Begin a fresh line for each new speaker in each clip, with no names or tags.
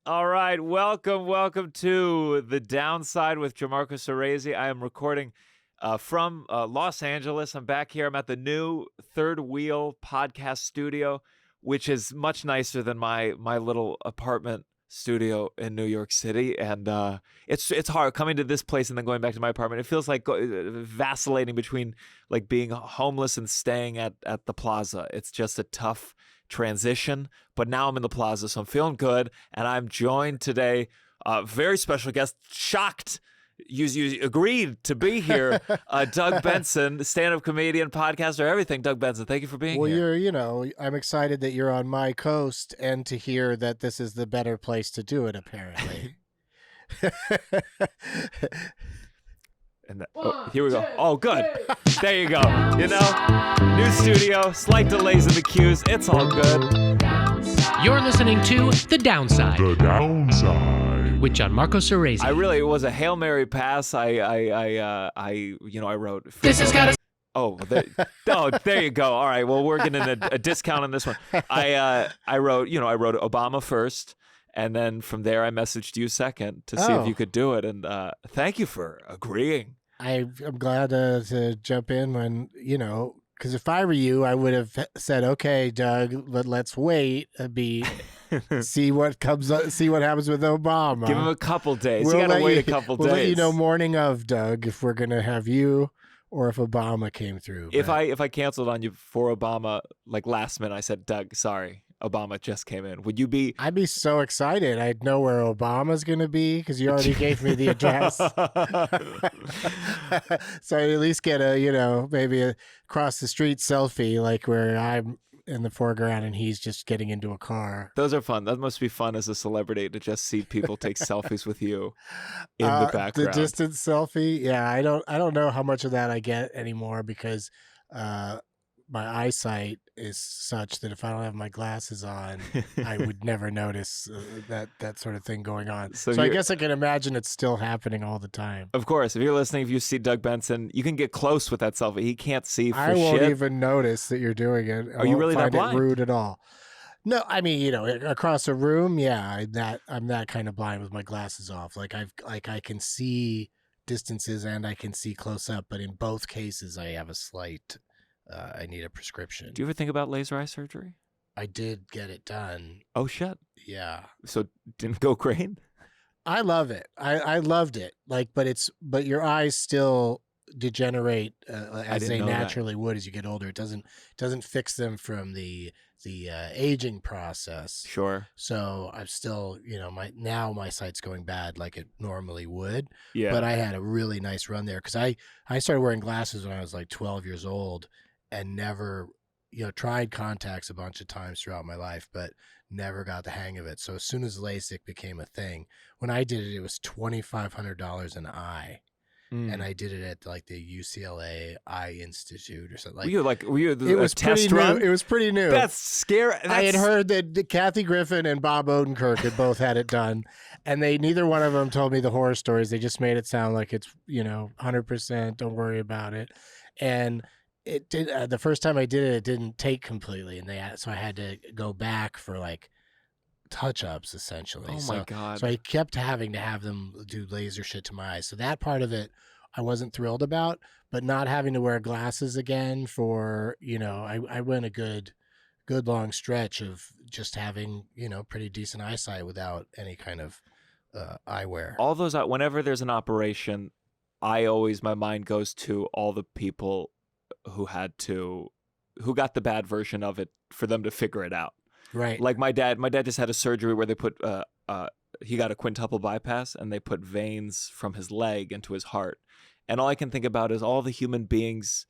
All right, welcome to The Downside with Gianmarco Soresi. I am recording from Los Angeles. I'm back here. I'm at the new Third Wheel podcast studio, which is much nicer than my little apartment studio in New York City. And it's hard coming to this place and then going back to my apartment. It feels like vacillating between like being homeless and staying at the plaza. It's just a tough transition, but now I'm in the plaza, so I'm feeling good. And I'm joined today, very special guest, shocked you agreed to be here, Doug Benson, stand-up comedian, podcaster, everything. Doug Benson, thank you for being here.
Well, I'm excited that you're on my coast and to hear that this is the better place to do it, apparently.
And here we go. Oh, good. There you go. You know, new studio, slight delays in the queues. It's all good.
You're listening to The Downside.
The Downside.
With Gianmarco Soresi.
It was a Hail Mary pass. I wrote.
This has got
to. There you go. All right. Well, we're getting a discount on this one. I wrote Obama first. And then from there, I messaged you second to see if you could do it. And thank you for agreeing. I'm
glad to jump in when, because if I were you, I would have said, okay, Doug, let's wait see what happens with Obama.
Give him a couple days. You got to wait a couple days.
We'll let you know morning of, Doug, if we're going to have you or if Obama came through.
If I canceled on you for Obama, like last minute, I said, Doug, sorry. Obama just came in. Would you be?
I'd be so excited. I'd know where Obama's going to be because you already gave me the address. So I'd at least get maybe a cross the street selfie, like where I'm in the foreground and he's just getting into a car.
Those are fun. That must be fun as a celebrity to just see people take selfies with you in the background.
The distance selfie. Yeah, I don't know how much of that I get anymore because my eyesight is such that if I don't have my glasses on, I would never notice that sort of thing going on. So I guess I can imagine it's still happening all the time.
Of course. If you're listening, if you see Doug Benson, you can get close with that selfie. He can't see for shit.
I won't even notice that you're doing it.
Are you really that blind?
It rude at all. No, I mean, across a room, yeah, I'm that kind of blind with my glasses off. I can see distances and I can see close up, but in both cases, I have a slight. I need a prescription.
Do you ever think about laser eye surgery?
I did get it done.
Oh, shit.
Yeah.
So didn't go great?
I love it. I loved it. But your eyes still degenerate as they naturally would as you get older. It doesn't fix them from the aging process.
Sure.
So I'm still, my sight's going bad like it normally would.
Yeah.
But I had a really nice run there because I started wearing glasses when I was like 12 years old and never, tried contacts a bunch of times throughout my life, but never got the hang of it. So as soon as LASIK became a thing, when I did it, it was $2,500 an eye. And I did it at like the UCLA Eye Institute or something.
Were you it was test run?
It was pretty new.
That's scary.
I had heard that Kathy Griffin and Bob Odenkirk had both had it done, and neither one of them told me the horror stories. They just made it sound like it's 100%. Don't worry about it. And it did. The first time I did it, it didn't take completely, so I had to go back for like touch-ups essentially.
Oh my God.
So I kept having to have them do laser shit to my eyes. So that part of it I wasn't thrilled about, but not having to wear glasses again for, I went a good long stretch of just having, pretty decent eyesight without any kind of eyewear.
All those, whenever there's an operation, my mind goes to all the people who got the bad version of it for them to figure it out.
Right.
Like my dad just had a surgery where they put he got a quintuple bypass and they put veins from his leg into his heart. And all I can think about is all the human beings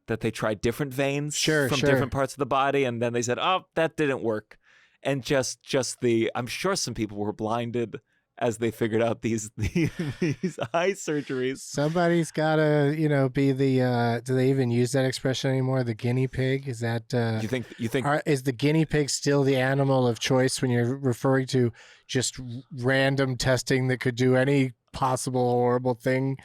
that they tried different veins from different parts of the body, and then they said, "Oh, that didn't work." And I'm sure some people were blinded as they figured out these eye surgeries.
Somebody's got to, be the. Do they even use that expression anymore? The guinea pig? Is that?
You think?
Is the guinea pig still the animal of choice when you're referring to just random testing that could do any possible horrible thing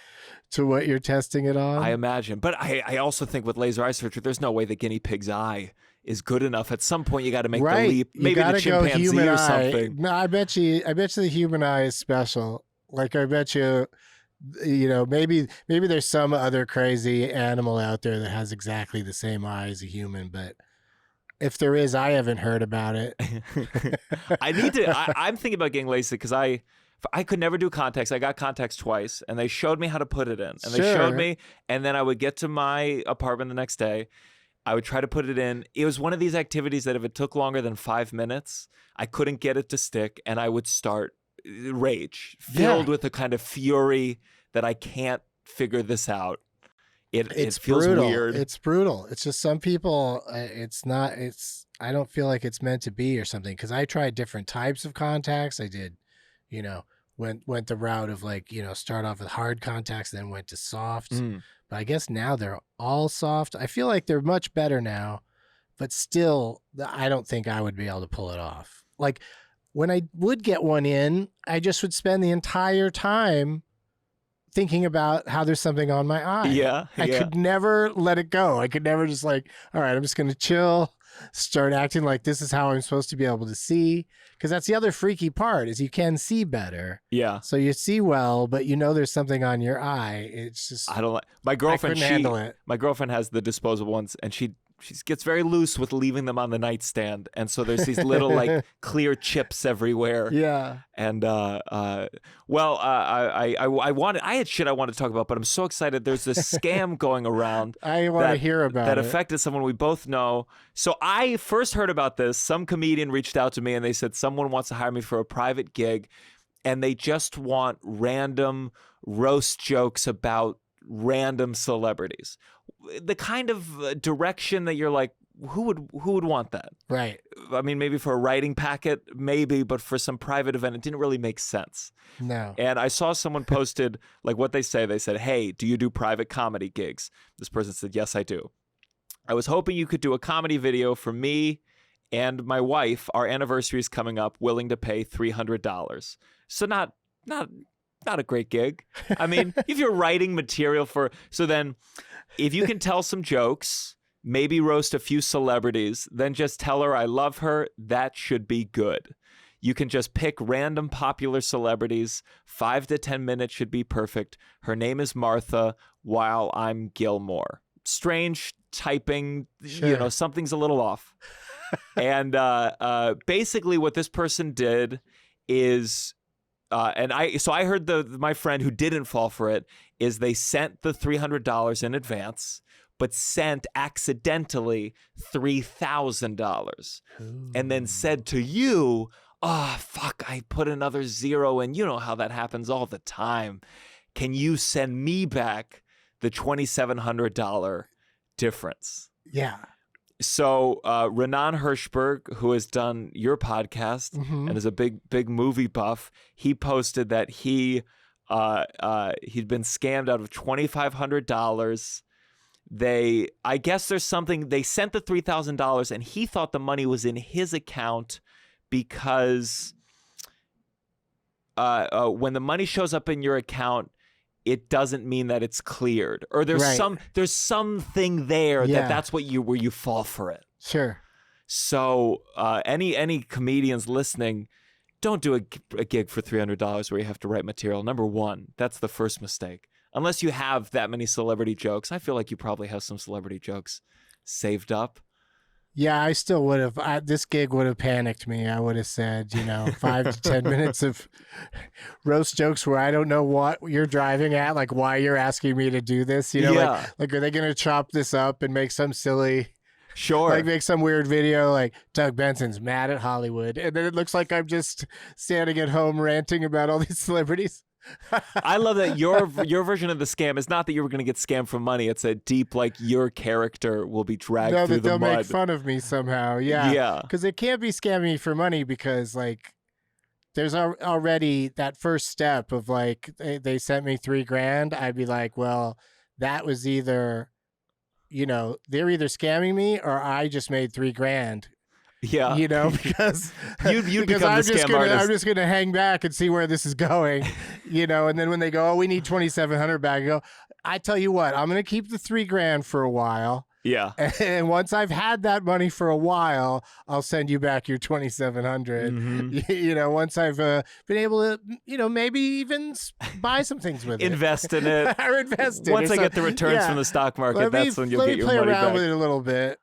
to what you're testing it on?
I imagine, but I also think with laser eye surgery, there's no way the guinea pig's eye is good enough. At some point, you got to make the
Right.
leap.
You
Maybe the
gotta go
chimpanzee
human
or
eye.
something.
No, I bet you the human eye is special. Like, I bet you, maybe there's some other crazy animal out there that has exactly the same eye as a human, but if there is, I haven't heard about it.
I'm thinking about getting LASIK because I could never do contacts. I got contacts twice, and they showed me how to put it in. And they showed me, and then I would get to my apartment the next day. I would try to put it in. It was one of these activities that if it took longer than 5 minutes, I couldn't get it to stick, and I would start rage, filled with a kind of fury that I can't figure this out. It feels
brutal.
weird.
It's brutal. It's just some people, I don't feel like it's meant to be or something. Cause I tried different types of contacts. I did, went the route of start off with hard contacts, then went to soft. But I guess now they're all soft. I feel like they're much better now, but still, I don't think I would be able to pull it off. Like when I would get one in, I just would spend the entire time thinking about how there's something on my eye.
Yeah.
I could never let it go. I could never just all right, I'm just going to chill, start acting like this is how I'm supposed to be able to see. Because that's the other freaky part is you can see better.
Yeah.
So you see well, but there's something on your eye. It's just,
I don't like my girlfriend.
I couldn't handle it.
My girlfriend has the disposable ones, and she gets very loose with leaving them on the nightstand, and so there's these little clear chips everywhere.
Yeah.
And I had shit I wanted to talk about, but I'm so excited. There's this scam going around.
I want to hear about
that
it.
affected someone we both know. So I first heard about this. Some comedian reached out to me and they said someone wants to hire me for a private gig, and they just want random roast jokes about random celebrities. The kind of direction that you're like, who would want that?
Right.
I mean, maybe for a writing packet, maybe, but for some private event, it didn't really make sense.
No.
And I saw someone posted what they say. They said, "Hey, do you do private comedy gigs?" This person said, "Yes, I do. I was hoping you could do a comedy video for me and my wife. Our anniversary is coming up. Willing to pay $300. So not a great gig. I mean, if you're writing material then if you can tell some jokes, maybe roast a few celebrities, then just tell her I love her. That should be good. You can just pick random popular celebrities. 5 to 10 minutes should be perfect. Her name is Martha, while I'm Gilmore." Strange typing,
Sure.
Something's a little off. And basically what this person did is, I heard my friend who didn't fall for it is they sent the $300 in advance, but sent accidentally $3,000 and then said to you, "Oh, fuck, I put another zero in. You know how that happens all the time. Can you send me back the $2,700 difference?"
Yeah.
So Renan Hirschberg, who has done your podcast and is a big movie buff, he posted that he'd been scammed out of $2,500. I guess there's something, they sent the $3,000 and he thought the money was in his account because when the money shows up in your account, it doesn't mean that it's cleared, or there's something there that's where you fall for it.
Sure.
So any comedians listening, don't do a gig for $300 where you have to write material. Number one, that's the first mistake. Unless you have that many celebrity jokes. I feel like you probably have some celebrity jokes saved up.
Yeah, I still would have. This gig would have panicked me. I would have said, 5 to 10 minutes of roast jokes where I don't know what you're driving at, like why you're asking me to do this. Like are they going to chop this up and make some silly, make some weird video like Doug Benson's mad at Hollywood, and then it looks like I'm just standing at home ranting about all these celebrities.
I love that your version of the scam is not that you were going to get scammed for money. It's a deep, your character will be dragged through the mud.
They'll make fun of me somehow. Yeah. Yeah. Because it can't be scamming me for money because, there's already that first step of, they sent me $3,000. I'd be like, well, that was either, they're either scamming me or I just made $3,000.
Yeah.
Because
you'd become the scam artist.
I'm just gonna hang back and see where this is going, and then when they go, "Oh, we need $2,700 back," I go, "I tell you what, I'm gonna keep the $3,000 for a while,
Yeah.
And once I've had that money for a while, I'll send you back your 2,700.
Mhm.
Once I've been able to, maybe even buy some things with it.
Invest in it.
Or invest in it.
Once I get the returns from the stock market, that's when you'll get your money
Let me play around
back.
with it a little bit.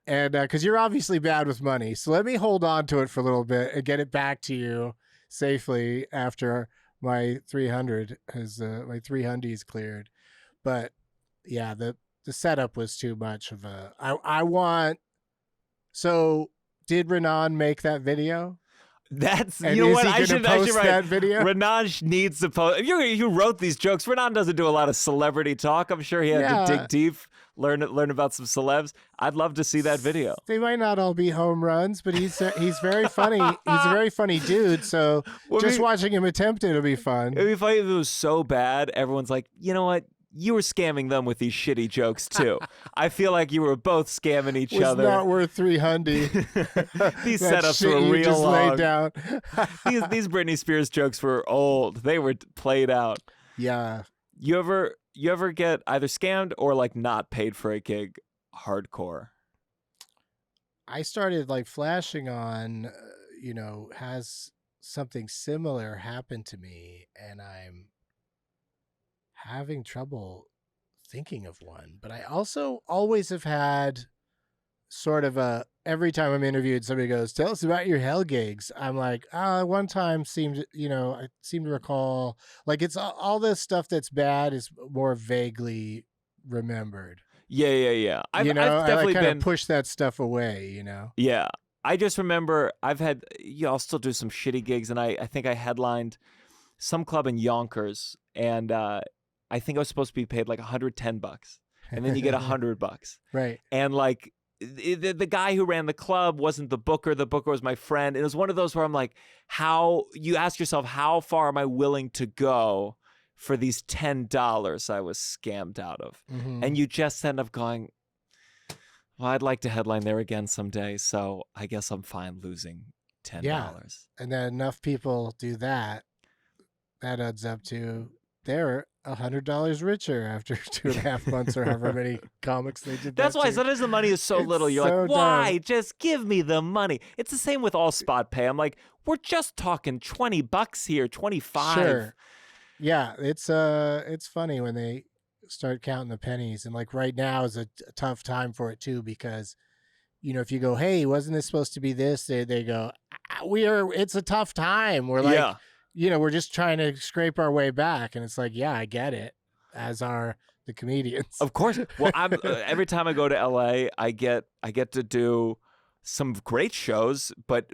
And because you're obviously bad with money. So let me hold on to it for a little bit and get it back to you safely after my 300 has, my 300 is cleared. But yeah, the setup was too much of a, so did Renan make that video?
That's,
And
you know
is
what?
he
I
gonna
should
post
write
that video?
Renan needs to post. If you wrote these jokes, Renan doesn't do a lot of celebrity talk. I'm sure he had to dig deep, learn about some celebs. I'd love to see that video.
They might not all be home runs, but he's very funny. He's a very funny dude. So watching him attempt it'll be fun.
It'd be funny if it was so bad. Everyone's like, you know what? You were scamming them with these shitty jokes too. I feel like you were both scamming each other.
It's not worth 300.
These setups were real
just
long.
laid down.
these Britney Spears jokes were old. They were played out.
Yeah.
You ever get either scammed or like not paid for a gig hardcore?
I started like flashing on, has something similar happened to me, and I'm having trouble thinking of one. But I also always have had sort of every time I'm interviewed, somebody goes, "Tell us about your hell gigs." I'm like, one time I seem to recall, like, it's all this stuff that's bad is more vaguely remembered.
Yeah. I've
I
definitely
kind
been
of push that stuff away.
Yeah. I just remember I've had, I'll still do some shitty gigs, and I think I headlined some club in Yonkers, and I think I was supposed to be paid like $110, and then you get $100.
Right.
And like the guy who ran the club wasn't the booker. The booker was my friend. And it was one of those where I'm like, you ask yourself, how far am I willing to go for these $10 I was scammed out of?
Mm-hmm.
And you just end up going, well, I'd like to headline there again someday, so I guess I'm fine losing $10.
Yeah. And then enough people do that adds up to they're $100 richer after 2.5 months or however many comics they did.
That's why
to.
sometimes the money is so
It's
little. You're
so
like, why?
dumb.
Just give me the money. It's the same with all spot pay. I'm like, we're just talking $20 here, 25.
Sure. Yeah, it's funny when they start counting the pennies, and like right now is a tough time for it too, because if you go, hey, wasn't this supposed to be this? They go, it's a tough time. We're like, we're just trying to scrape our way back, and it's like, yeah, I get it. As are the comedians,
of course. Well, I'm every time I go to LA, I get to do some great shows, but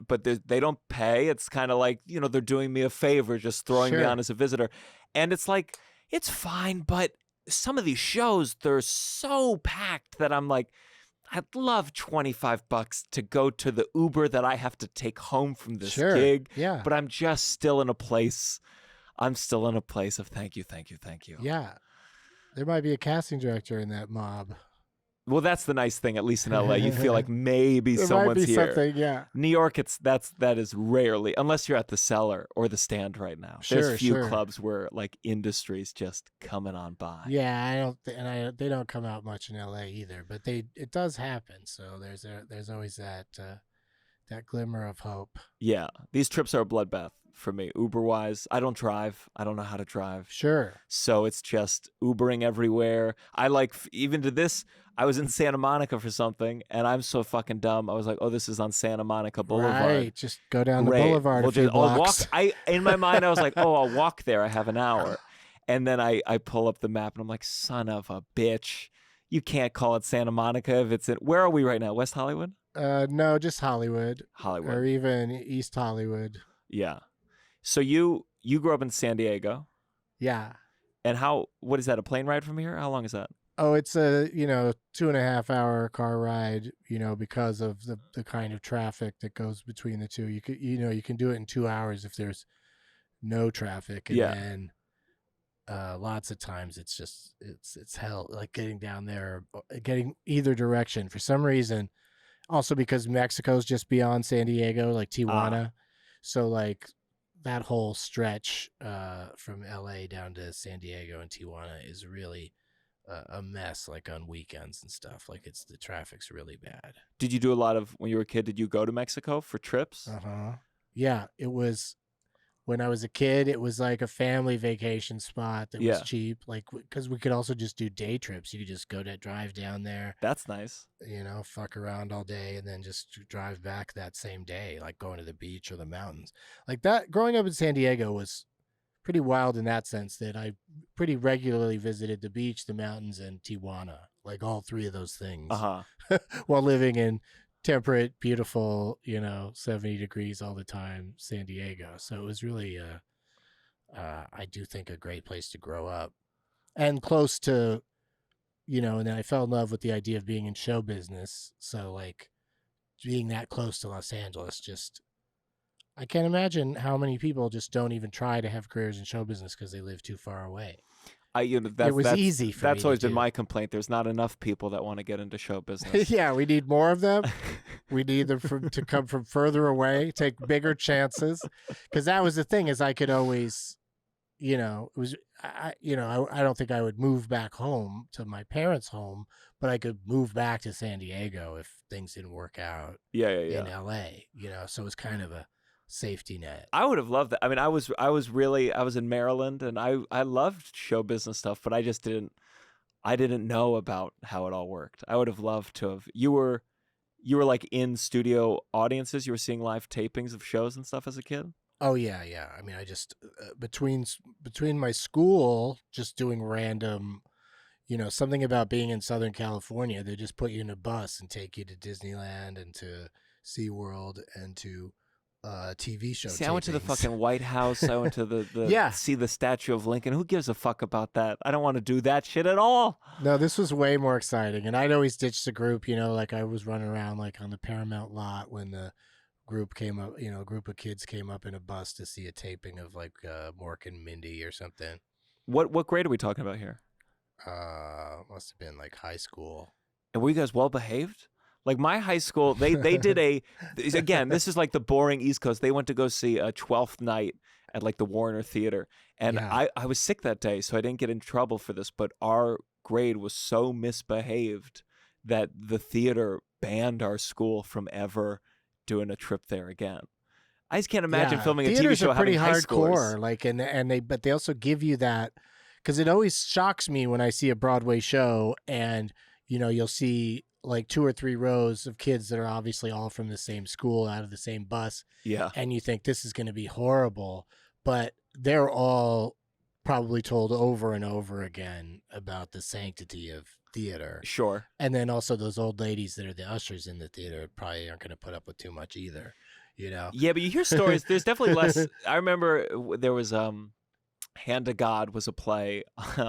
they don't pay. It's kind of like, they're doing me a favor, just throwing me on as a visitor, and it's like, it's fine, but some of these shows, they're so packed that I'm like, I'd love $25 to go to the Uber that I have to take home from this gig.
Yeah.
But I'm just still in a place. I'm still in a place of thank you.
Yeah. There might be a casting director in that mob.
Well, that's the nice thing. At least in LA, you feel like maybe
there
someone's
might be
here.
Something, yeah.
New York, that is rarely, unless you're at the Cellar or the Stand right now. There's few clubs where like industry's just coming on by.
Yeah, they don't come out much in LA either, but it does happen. So there's always that glimmer of hope.
Yeah, these trips are a bloodbath for me. Uber-wise, I don't drive. I don't know how to drive.
Sure.
So it's just Ubering everywhere. I like, even to this, I was in Santa Monica for something, and I'm so fucking dumb. I was like, oh, this is on Santa Monica Boulevard.
Right, just go down the boulevard a few blocks.
In my mind, I was like, oh, I'll walk there. I have an hour. And then I pull up the map, and I'm like, son of a bitch. You can't call it Santa Monica if it's in, where are we right now? West Hollywood?
No, just Hollywood.
Hollywood.
Or even East Hollywood.
Yeah. So you grew up in San Diego?
Yeah.
And what is that, a plane ride from here? How long is that?
Oh, it's a 2.5 hour car ride, because of the kind of traffic that goes between the two. You can do it in 2 hours if there's no traffic, and then lots of times it's hell, like getting down there, getting either direction for some reason. Also because Mexico's just beyond San Diego, like Tijuana, so like that whole stretch from LA down to San Diego and Tijuana is really a mess, like on weekends and stuff. Like the traffic's really bad.
Did you do a lot of, when you were a kid, did you go to Mexico for trips?
Yeah, it was. When I was a kid, it was like a family vacation spot that was cheap. Like, because we could also just do day trips. You could just drive down there.
That's nice.
Fuck around all day and then just drive back that same day, like going to the beach or the mountains. Like that, growing up in San Diego was pretty wild in that sense that I pretty regularly visited the beach, the mountains, and Tijuana. Like all three of those things while living in temperate, beautiful, 70 degrees all the time, San Diego. So it was really, I do think, a great place to grow up and close to, and then I fell in love with the idea of being in show business. So like being that close to Los Angeles, I can't imagine how many people just don't even try to have careers in show business because they live too far away. It was easy for me.
That's always been my complaint. There's not enough people that want to get into show business.
Yeah, we need more of them. We need them to come from further away, take bigger chances. Because that was the thing, is I could always, I don't think I would move back home to my parents' home, but I could move back to San Diego if things didn't work out. In LA, so it was kind of a safety net.
I would have loved that. I mean, I was in Maryland, and I loved show business stuff, but I didn't know about how it all worked. I would have loved to have. You were like in studio audiences. You were seeing live tapings of shows and stuff as a kid.
Oh yeah. I mean, I just between my school, just doing random, something about being in Southern California. They just put you in a bus and take you to Disneyland and to SeaWorld and to TV show.
See, I went to the fucking White House. I went to the see the statue of Lincoln. Who gives a fuck about that? I don't want to do that shit at all.
No, this was way more exciting. And I'd always ditch the group, like I was running around like on the Paramount lot when the group came up, a group of kids came up in a bus to see a taping of like Mork and Mindy or something.
What grade are we talking about here?
Must have been like high school.
And were you guys well behaved? Like my high school, they did again, this is like the boring East Coast. They went to go see a 12th Night at like the Warner Theater. And I was sick that day, so I didn't get in trouble for this. But our grade was so misbehaved that the theater banned our school from ever doing a trip there again. I just can't imagine filming a TV show having high schoolers.
Like, but they also give you that, because it always shocks me when I see a Broadway show and, you'll see like 2 or 3 rows of kids that are obviously all from the same school out of the same bus.
Yeah.
And you think this is going to be horrible, but they're all probably told over and over again about the sanctity of theater.
Sure.
And then also those old ladies that are the ushers in the theater probably aren't going to put up with too much either, Yeah,
but you hear stories. There's definitely less. I remember there was Hand to God was a play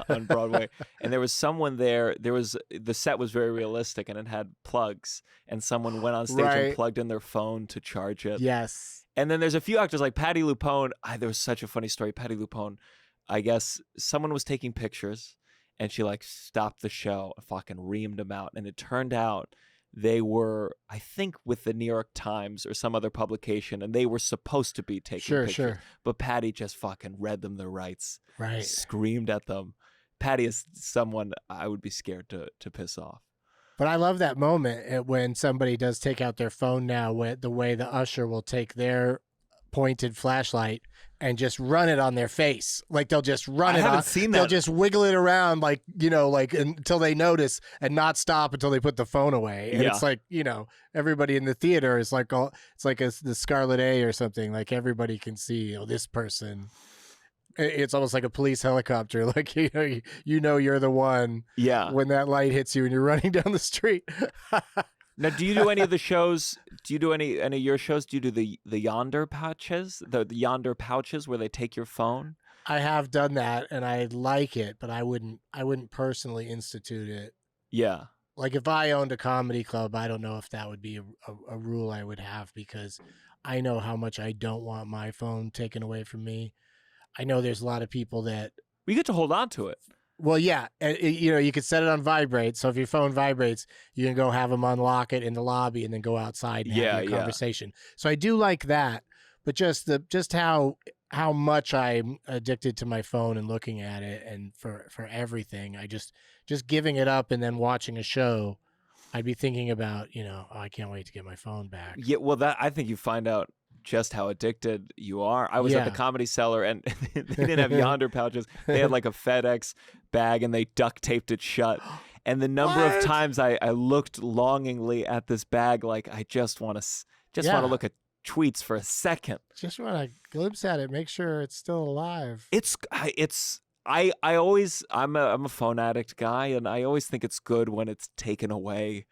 on Broadway, and there was someone there. The set was very realistic, and it had plugs, and someone went on stage and plugged in their phone to charge it.
Yes.
And then there's a few actors like Patti LuPone. There was such a funny story. Patti LuPone, I guess someone was taking pictures, and she like stopped the show and fucking reamed them out, and it turned out they were, I think, with the New York Times or some other publication, and they were supposed to be taking pictures. Sure. But Patty just fucking read them the rights, screamed at them. Patty is someone I would be scared to piss off.
But I love that moment when somebody does take out their phone now, the way the usher will take their pointed flashlight and just run it on their face. Like they'll just run it on. I haven't seen that. They'll just wiggle it around like until they notice and not stop until they put the phone away. And it's like, everybody in the theater is like, it's like the Scarlet A or something. Like everybody can see, this person. It's almost like a police helicopter. Like, you're the one. Yeah. When that light hits you and you're running down the street.
Now, do you do any of the shows? Do you do any of your shows? Do you do the Yonder pouches, the Yonder pouches where they take your phone?
I have done that, and I like it, but I wouldn't personally institute it.
Yeah.
Like if I owned a comedy club, I don't know if that would be a rule I would have, because I know how much I don't want my phone taken away from me. I know there's a lot of people that
we get to hold on to it.
Well, yeah, you could set it on vibrate. So if your phone vibrates, you can go have them unlock it in the lobby and then go outside and have your conversation. So I do like that, but just how how much I'm addicted to my phone and looking at it, and for everything. I just giving it up and then watching a show, I'd be thinking about, oh, I can't wait to get my phone back.
Yeah, well, that I think you find out just how addicted you are. I was at the Comedy Cellar, and they didn't have Yonder pouches. They had like a FedEx bag, and they duct taped it shut. And the number of times I looked longingly at this bag, like I just want to look at tweets for a second.
Just want to glimpse at it, make sure it's still alive.
I always I'm a phone addict guy, and I always think it's good when it's taken away.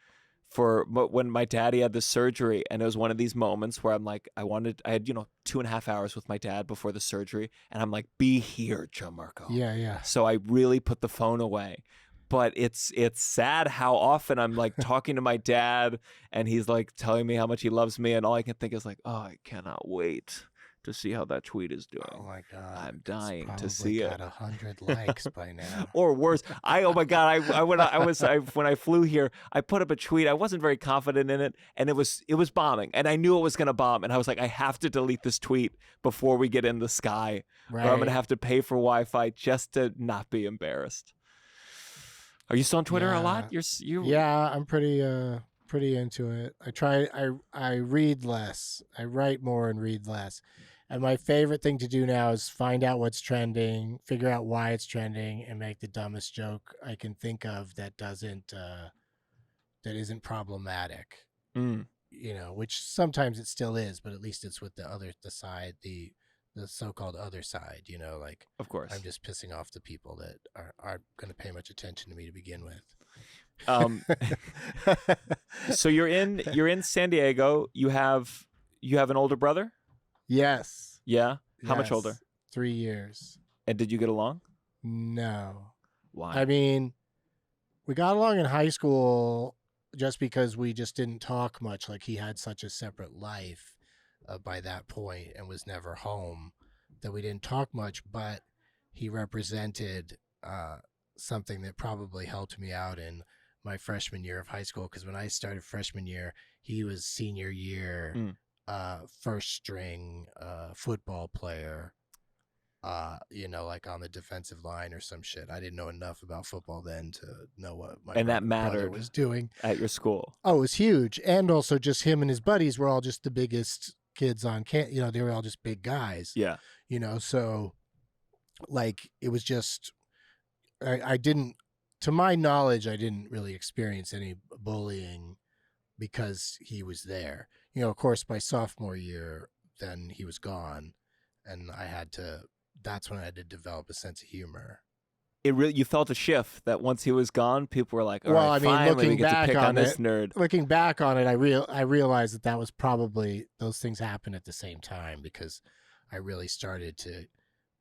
When my daddy had the surgery, and it was one of these moments where I'm like, I had 2.5 hours with my dad before the surgery, and I'm like, be here, Gianmarco.
Yeah.
So I really put the phone away. But it's sad how often I'm like talking to my dad, and he's like telling me how much he loves me, and all I can think is like, oh, I cannot wait to see how that tweet is doing.
Oh my God,
I'm dying to
probably
see it.
got 100 likes by now.
Or worse, oh my God, when I flew here, I put up a tweet. I wasn't very confident in it, and it was bombing, and I knew it was going to bomb, and I was like, I have to delete this tweet before we get in the sky,
Right.
or I'm going to have to pay for Wi-Fi just to not be embarrassed. Are you still on Twitter a lot?
Yeah, I'm pretty into it. I read less. I write more and read less. And my favorite thing to do now is find out what's trending, figure out why it's trending, and make the dumbest joke I can think of that isn't problematic. Which sometimes it still is, but at least it's with the side, the so-called other side, like,
of course,
I'm just pissing off the people that aren't going to pay much attention to me to begin with.
So you're in San Diego. You have an older brother?
Yes.
Yeah. How much
Yes.
older?
3 years.
And did you get along?
No.
Why?
I mean, we got along in high school just because we just didn't talk much. Like, he had such a separate life by that point and was never home that we didn't talk much, but he represented something that probably helped me out in my freshman year of high school, because when I started freshman year, he was senior year, first string football player, like on the defensive line or some shit. I didn't know enough about football then to know what my brother was doing
at your school.
Oh, it was huge. And also just him and his buddies were all just the biggest kids on campus. They were all just big guys.
Yeah.
So like, it was just, I didn't, to my knowledge, I didn't really experience any bullying because he was there. Of course, by sophomore year, then he was gone, and that's when I had to develop a sense of humor.
You felt a shift that once he was gone, people were like, all right, finally we get to pick on this nerd.
Looking back on it, I realized that was probably, those things happened at the same time, because I really started to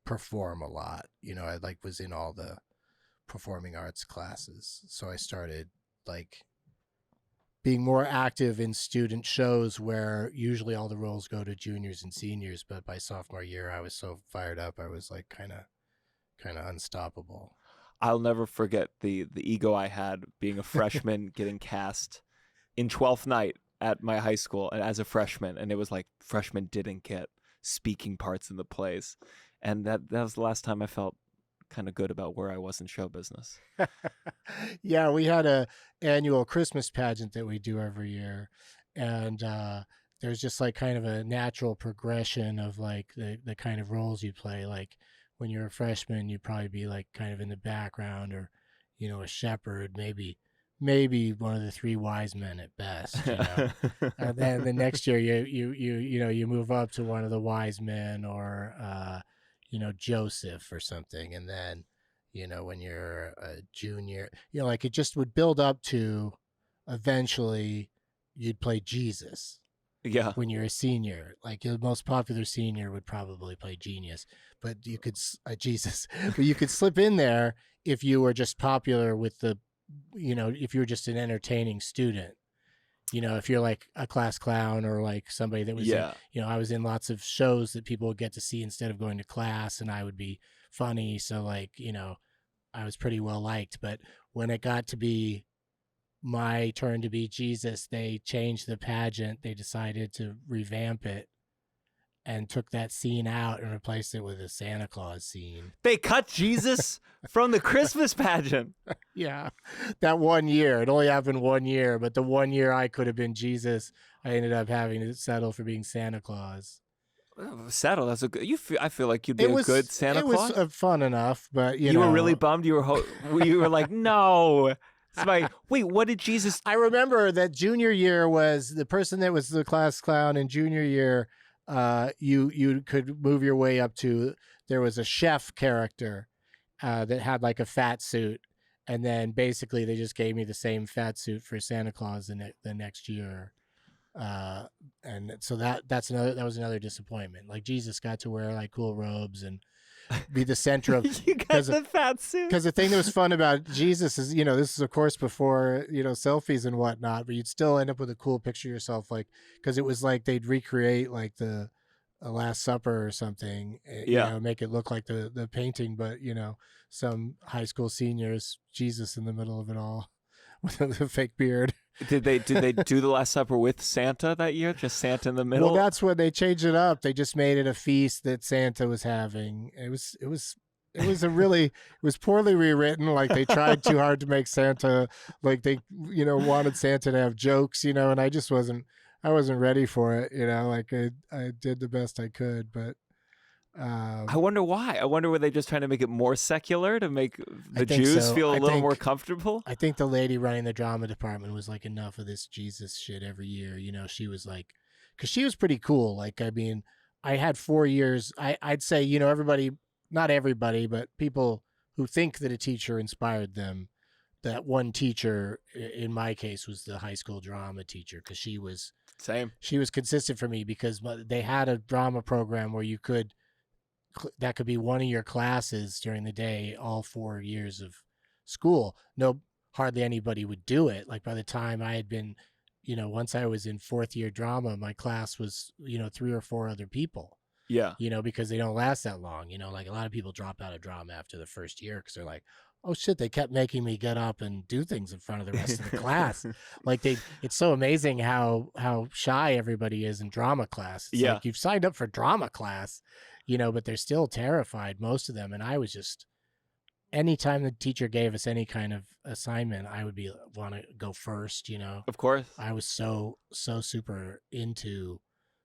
perform a lot. I was in all the performing arts classes, so I started being more active in student shows where usually all the roles go to juniors and seniors, but by sophomore year I was so fired up, I was like kind of unstoppable.
I'll never forget the ego I had being a freshman getting cast in 12th night at my high school as a freshman, and it was like freshmen didn't get speaking parts in the plays, and that was the last time I felt kind of good about where I was in show business.
Yeah, we had a annual Christmas pageant that we do every year, and there's just like kind of a natural progression of like the kind of roles you play. Like when you're a freshman, you'd probably be like kind of in the background, or a shepherd, maybe one of the three wise men at best. And then the next year you move up to one of the wise men, or Joseph or something. And then, when you're a junior, like it just would build up to eventually you'd play Jesus.
Yeah.
When you're a senior, like the most popular senior would probably play Genius, but you could Jesus, but you could slip in there if you were just popular with the, if you were just an entertaining student. If you're like a class clown, or like somebody that was, I was in lots of shows that people would get to see instead of going to class, and I would be funny. So like, I was pretty well liked. But when it got to be my turn to be Jesus, they changed the pageant. They decided to revamp it. and took that scene out and replaced it with a Santa Claus scene.
They cut Jesus from the Christmas pageant.
Yeah, that 1 year. It only happened 1 year, but the 1 year I could have been Jesus, I ended up having to settle for being Santa Claus.
Settle. That's a good. I feel like you'd be a good Santa Claus.
It was fun enough, but you
were really bummed. You were like, no. Wait, what did Jesus?
I remember that junior year was the person that was the class clown in junior year. You could move your way up to. There was a chef character that had like a fat suit, and then basically they just gave me the same fat suit for Santa Claus the next year. And so that was another disappointment. Like Jesus got to wear like cool robes and be the center of
you got the fat suit.
Because the thing that was fun about Jesus is, this is of course before, selfies and whatnot, but you'd still end up with a cool picture of yourself, like, because it was like they'd recreate like the Last Supper or something, make it look like the painting, but some high school seniors, Jesus in the middle of it all with a fake beard.
Did they do the Last Supper with Santa that year? Just Santa in the middle?
Well, that's when they changed it up. They just made it a feast that Santa was having. It was poorly rewritten. Like they tried too hard to make Santa, like they, wanted Santa to have jokes, and I just wasn't ready for it. Like I did the best I could, but
I wonder why. I wonder were they just trying to make it more secular to make the Jews feel a little more comfortable? I
think the lady running the drama department was like, enough of this Jesus shit every year. She was like, because she was pretty cool. Like, I mean, I had 4 years. I'd say, everybody, not everybody, but people who think that a teacher inspired them. That one teacher, in my case, was the high school drama teacher, because she was consistent for me, because they had a drama program where that could be one of your classes during the day, all 4 years of school. Hardly anybody would do it. Like by the time I had been, once I was in fourth year drama, my class was, 3 or 4 other people.
Yeah.
Because they don't last that long. Like a lot of people drop out of drama after the first year because they're like, oh shit, they kept making me get up and do things in front of the rest of the class. Like it's so amazing how shy everybody is in drama class. It's like you've signed up for drama class, but they're still terrified, most of them. And I was just, anytime the teacher gave us any kind of assignment, I would want to go first,
Of course.
I was so super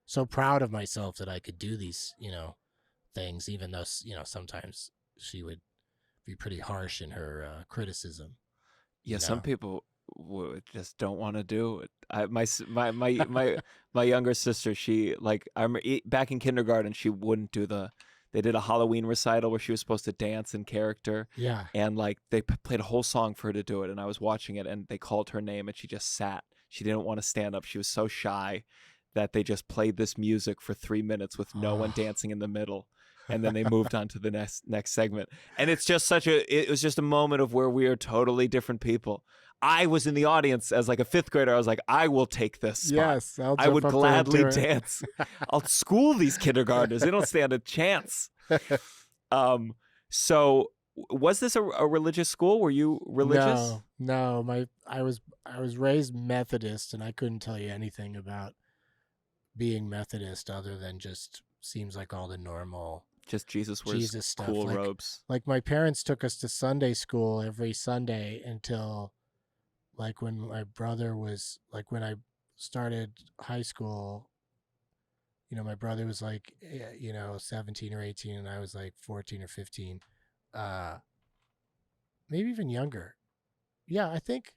so proud of myself that I could do these, things, even though, sometimes she would be pretty harsh in her criticism.
Yeah, some people just don't want to do it. My younger sister, she I'm back in kindergarten, she wouldn't do they did a Halloween recital where she was supposed to dance in character.
Yeah.
And they played a whole song for her to do it, and I was watching it, and they called her name, and she just sat. She didn't want to stand up. She was so shy that they just played this music for 3 minutes with no one dancing in the middle. And then they moved on to the next segment. And it's just it was just a moment of where we are totally different people. I was in the audience as like a 5th grader. I was like, I will take this spot.
Yes,
I would gladly dance. I'll school these kindergartners. They don't stand a chance. So was this a religious school? Were you religious?
No. I was raised Methodist, and I couldn't tell you anything about being Methodist other than just seems like all the normal.
Just Jesus wears
stuff.
Cool robes.
Like my parents took us to Sunday school every Sunday until like when my brother was like, when I started high school, my brother was like, 17 or 18 and I was like 14 or 15, maybe even younger. Yeah. I think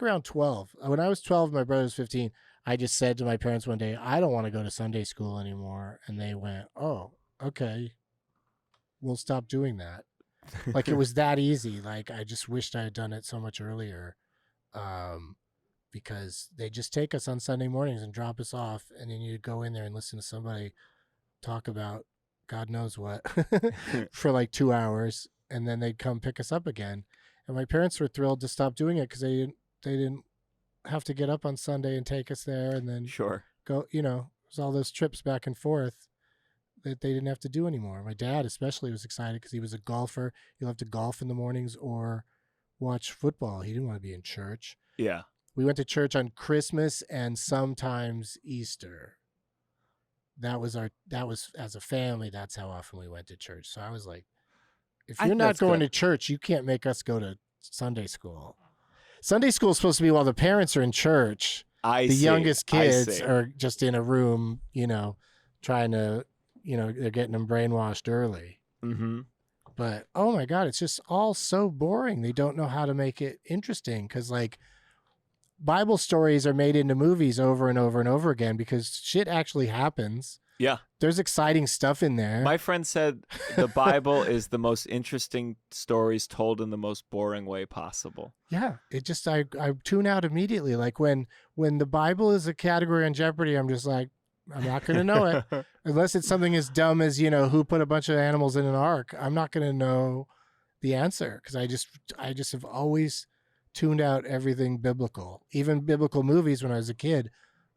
around 12. When I was 12, my brother was 15. I just said to my parents one day, I don't want to go to Sunday school anymore. And they went, oh, okay, we'll stop doing that. Like it was that easy. Like I just wished I had done it so much earlier, because they just take us on Sunday mornings and drop us off. And then you'd go in there and listen to somebody talk about God knows what for like 2 hours. And then they'd come pick us up again. And my parents were thrilled to stop doing it because they didn't have to get up on Sunday and take us there and then go, it was all those trips back and forth that they didn't have to do anymore. My dad especially was excited because he was a golfer. He loved to golf in the mornings or watch football. He didn't want to be in church.
Yeah.
We went to church on Christmas and sometimes Easter. that was as a family, that's how often we went to church. So I was like, if
I
you're
think
not
that's
going
good.
to church, you can't make us go to Sunday school. Sunday school is supposed to be while the parents are in church. The youngest kids are just in a room, trying to, they're getting them brainwashed early.
Mm-hmm.
But, oh my God, it's just all so boring. They don't know how to make it interesting because, like, Bible stories are made into movies over and over and over again because shit actually happens.
Yeah.
There's exciting stuff in there.
My friend said the Bible is the most interesting stories told in the most boring way possible.
Yeah, it just I tune out immediately. Like when the Bible is a category on Jeopardy, I'm just like, I'm not going to know it unless it's something as dumb as who put a bunch of animals in an ark. I'm not going to know the answer because I just have always tuned out everything biblical. Even biblical movies when I was a kid,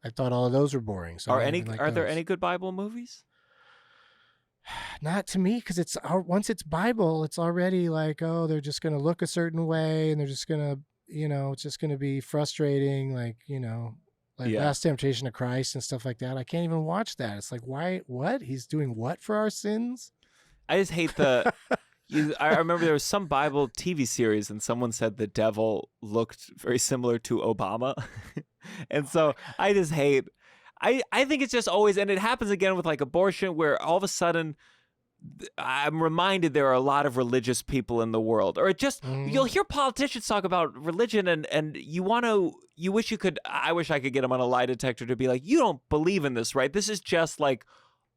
I thought all of those were boring. So
are there any good Bible movies?
Not to me, because once it's Bible, it's already like, oh, they're just going to look a certain way, and they're just going to, it's just going to be frustrating, like Last Temptation of Christ and stuff like that. I can't even watch that. It's like, why? What? He's doing what for our sins?
I just hate the. I remember there was some Bible TV series, and someone said the devil looked very similar to Obama, and so I just hate. I think it's just always, and it happens again with like abortion, where all of a sudden I'm reminded there are a lot of religious people in the world, or it just you'll hear politicians talk about religion, and you wish you could. I wish I could get them on a lie detector to be like, you don't believe in this, right? This is just like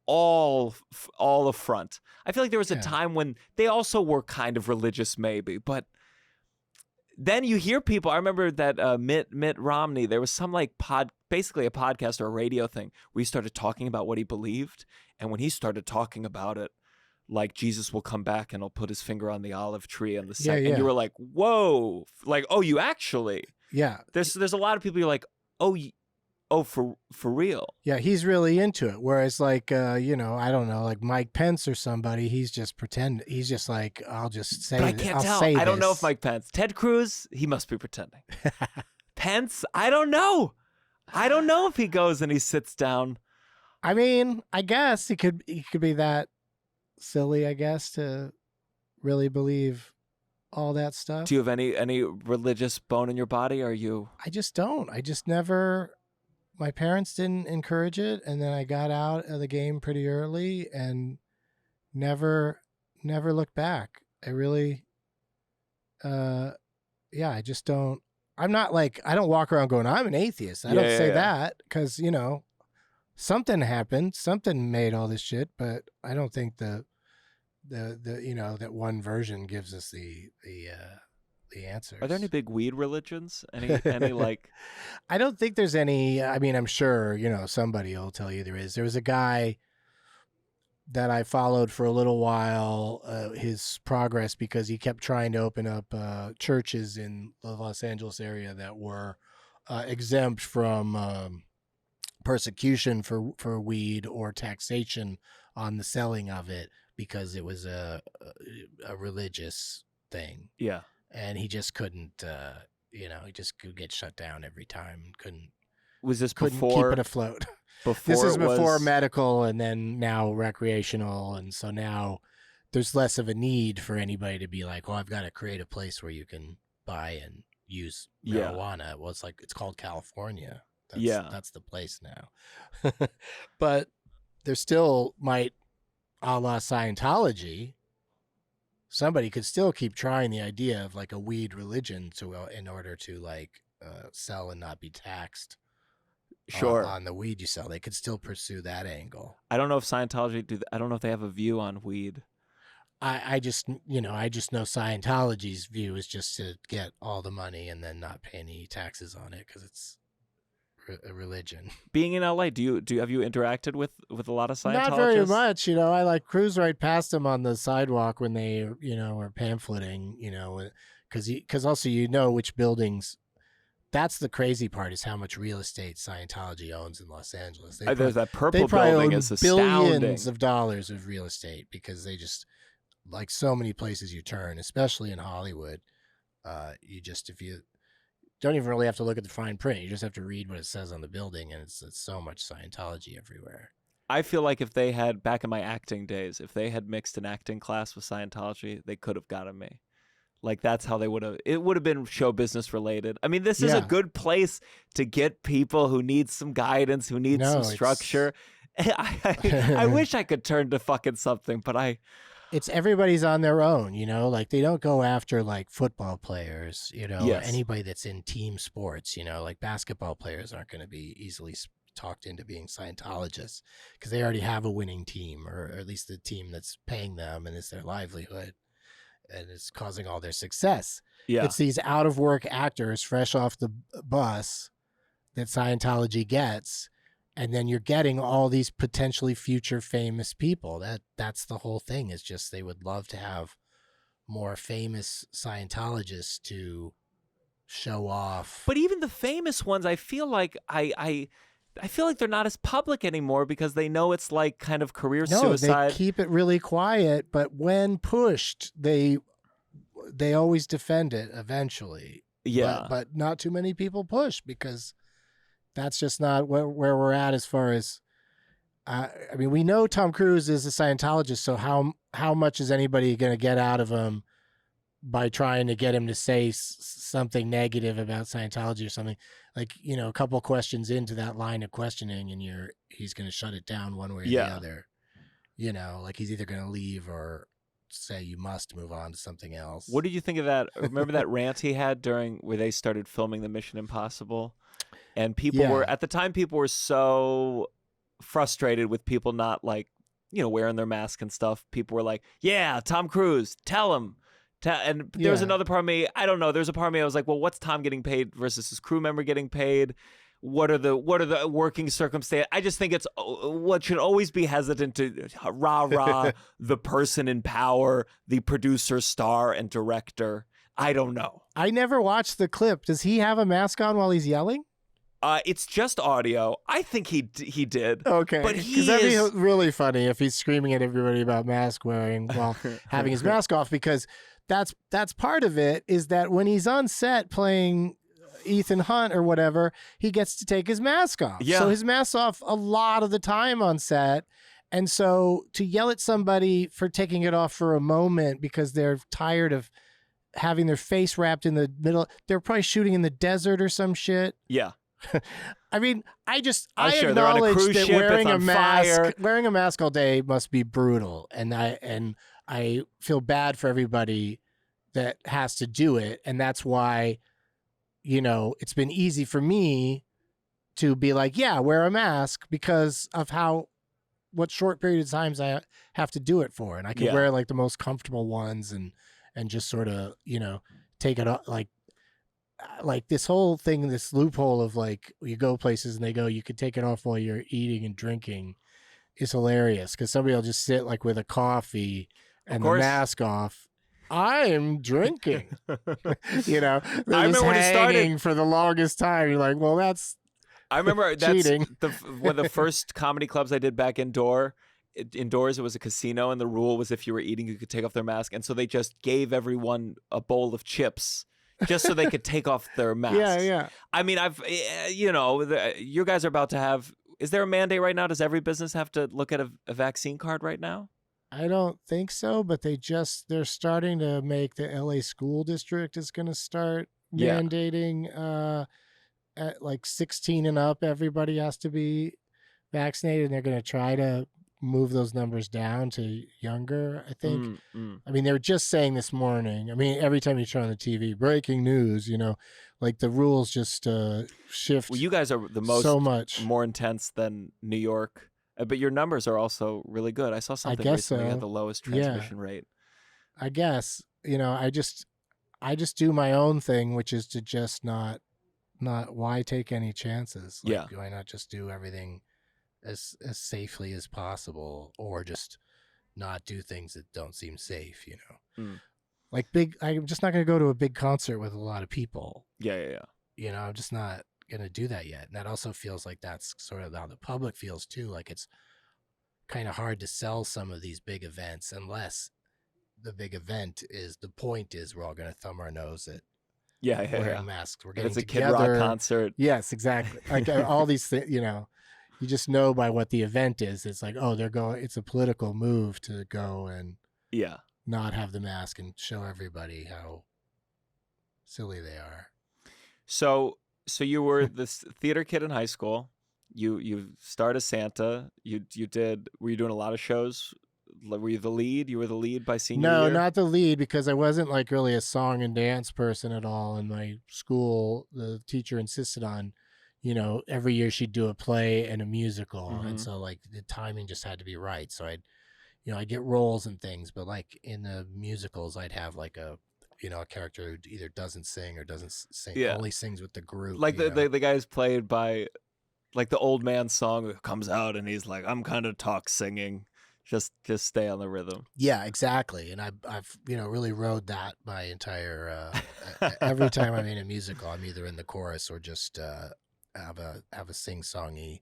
all a front. I feel like there was a time when they also were kind of religious, maybe, but then you hear people. I remember that Mitt Romney. There was some like basically a podcast or a radio thing where he started talking about what he believed, and when he started talking about it, like Jesus will come back and he'll put his finger on the olive tree and and you were like, whoa, like, oh, you actually, There's a lot of people you're like, oh, for real.
Yeah, he's really into it. Whereas like, I don't know, like Mike Pence or somebody, he's just pretending. He's just like, I'll just say.
But I can't tell. I don't know if Mike Pence, Ted Cruz, he must be pretending. Pence, I don't know. I don't know if he goes and he sits down.
I mean, I guess he could be that silly, I guess, to really believe all that stuff.
Do you have any religious bone in your body? Are you?
I just don't. I just never. My parents didn't encourage it, and then I got out of the game pretty early and never looked back. I really, I just don't. I'm not like, I don't walk around going, I'm an atheist. I don't say that because, something happened, something made all this shit, but I don't think the that one version gives us the answers.
Are there any big weed religions? Any like?
I don't think there's any. I mean, I'm sure, somebody will tell you there is. There was a guy that I followed for a little while, his progress, because he kept trying to open up churches in the Los Angeles area that were exempt from persecution for weed or taxation on the selling of it because it was a religious thing.
Yeah.
And he just couldn't, he just could get shut down every time. Couldn't
before
keep it afloat.
Before
this is before medical, and then now recreational, and so now there's less of a need for anybody to be like, well, I've got to create a place where you can buy and use marijuana. Well, it's called California. That's the place now. But there still might, a la Scientology, somebody could still keep trying the idea of like a weed religion in order to like sell and not be taxed.
Sure.
On the weed you sell, they could still pursue that angle.
I don't know if Scientology I don't know if they have a view on weed.
I just know Scientology's view is just to get all the money and then not pay any taxes on it because it's a religion.
Being in LA, have you interacted with a lot of Scientologists?
Not very much. I like cruise right past them on the sidewalk when they are pamphleting. Because also which buildings. That's the crazy part, is how much real estate Scientology owns in Los Angeles.
There's that purple
they probably
building
own
is astounding.
Billions of dollars of real estate because they just, like so many places you turn, especially in Hollywood, if you don't even really have to look at the fine print, you just have to read what it says on the building, and it's so much Scientology everywhere.
I feel like if they had, back in my acting days, if they had mixed an acting class with Scientology, they could have gotten me. Like, that's how they would have, it would have been show business related. I mean, this is a good place to get people who need some guidance, who need some structure. I wish I could turn to fucking something, but
it's everybody's on their own, you know, like they don't go after like football players, you know, or anybody that's in team sports, you know, like basketball players aren't going to be easily talked into being Scientologists because they already have a winning team, or at least the team that's paying them and it's their livelihood and it's causing all their success. Yeah. It's these out of work actors fresh off the bus that Scientology gets. And then you're getting all these potentially future famous people. That's the whole thing, is just they would love to have more famous Scientologists to show off.
But even the famous ones, I feel like I feel like they're not as public anymore because they know it's like kind of career suicide.
No, they keep it really quiet, but when pushed, they always defend it eventually.
Yeah.
But not too many people push because that's just not where we're at as far as, I mean, we know Tom Cruise is a Scientologist, so how much is anybody going to get out of him by trying to get him to say something negative about Scientology or something? Like, you know, a couple questions into that line of questioning and he's going to shut it down one way or the other. You know, like he's either going to leave or say you must move on to something else.
What did you think of that? Remember that rant he had where they started filming the Mission Impossible? And people were, at the time, people were so frustrated with people not, like, you know, wearing their mask and stuff. People were like, yeah, Tom Cruise, tell him. And there was another part of me, I don't know, there's a part of me I was like, well, what's Tom getting paid versus his crew member getting paid? What are the working circumstances? I just think it's what should always be hesitant to rah the person in power, the producer, star, and director. I don't know.
I never watched the clip. Does he have a mask on while he's yelling?
It's just audio. I think he did.
Okay,
but
that'd be really funny if he's screaming at everybody about mask wearing while having his mask off, because that's part of it, is that when he's on set playing Ethan Hunt or whatever, he gets to take his mask off. Yeah. So his mask's off a lot of the time on set. And so to yell at somebody for taking it off for a moment because they're tired of having their face wrapped in the middle, they're probably shooting in the desert or some shit.
Yeah.
I mean, I acknowledge that wearing a mask all day must be brutal, and I feel bad for everybody that has to do it, and that's why, you know, it's been easy for me to be like, yeah, wear a mask because of what short period of times I have to do it for, and I can wear like the most comfortable ones and just sort of, you know, take it off, like this whole thing, this loophole of like, you go places and they go, you can take it off while you're eating and drinking, is hilarious, because somebody will just sit like with a coffee and the mask off. I'm drinking. You know,
I remember when it started
for the longest time. You're like, well, that's
I remember
cheating.
That's one of the first comedy clubs I did back indoors. It was a casino, and the rule was if you were eating, you could take off their mask. And so they just gave everyone a bowl of chips just so they could take off their masks.
Yeah.
I mean, you guys are about to have, is there a mandate right now? Does every business have to look at a vaccine card right now?
I don't think so, but they're starting to make the LA school district is going to start mandating at like 16 and up, everybody has to be vaccinated, and they're going to try to move those numbers down to younger, I think. I mean, they were just saying this morning, I mean, every time you turn on the TV, breaking news, you know, like the rules just shift.
Well, you guys are more intense than New York, but your numbers are also really good. I saw something recently at the lowest transmission rate.
I guess, you know, I just do my own thing, which is to just not why take any chances? Like, why not just do everything as safely as possible, or just not do things that don't seem safe, you know? Like I'm just not going to go to a big concert with a lot of people.
Yeah.
You know, I'm just not going to do that yet. And that also feels like that's sort of how the public feels too. Like it's kind of hard to sell some of these big events unless the big event the point is we're all going to thumb our nose at wearing masks. We're getting
it's a
together.
Kid Rock concert.
Yes, exactly. Like all these things, you know. You just know by what the event is. It's like, oh, they're going. It's a political move to go and not have the mask and show everybody how silly they are.
So you were this theater kid in high school. You started Santa. Were you doing a lot of shows? Were you the lead? You were the lead by senior year?
No, not the lead, because I wasn't like really a song and dance person at all in my school. The teacher insisted on, every year she'd do a play and a musical.
Mm-hmm.
And so like the timing just had to be right. So I'd get roles and things, but like in the musicals, I'd have like a character who either doesn't sing or doesn't sing, only sings with the group.
Like the guy who's played by like the old man song who comes out and he's like, I'm kind of talk singing. Just stay on the rhythm. Yeah,
exactly. And I've really rode that my entire every time I'm in a musical, I'm either in the chorus or just have a sing-songy,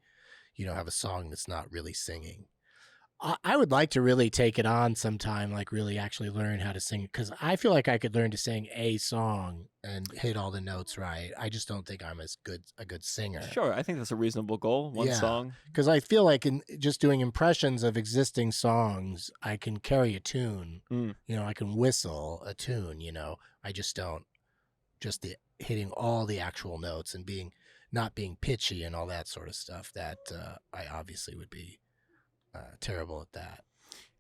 have a song that's not really singing. I would like to really take it on sometime, like really actually learn how to sing, because I feel like I could learn to sing a song and hit all the notes right. I just don't think I'm a good singer.
Sure, I think that's a reasonable goal. One song.
Because I feel like in just doing impressions of existing songs, I can carry a tune. I can whistle a tune. I just don't. Just hitting all the actual notes and not being pitchy and all that sort of stuff. That I obviously would be terrible at that.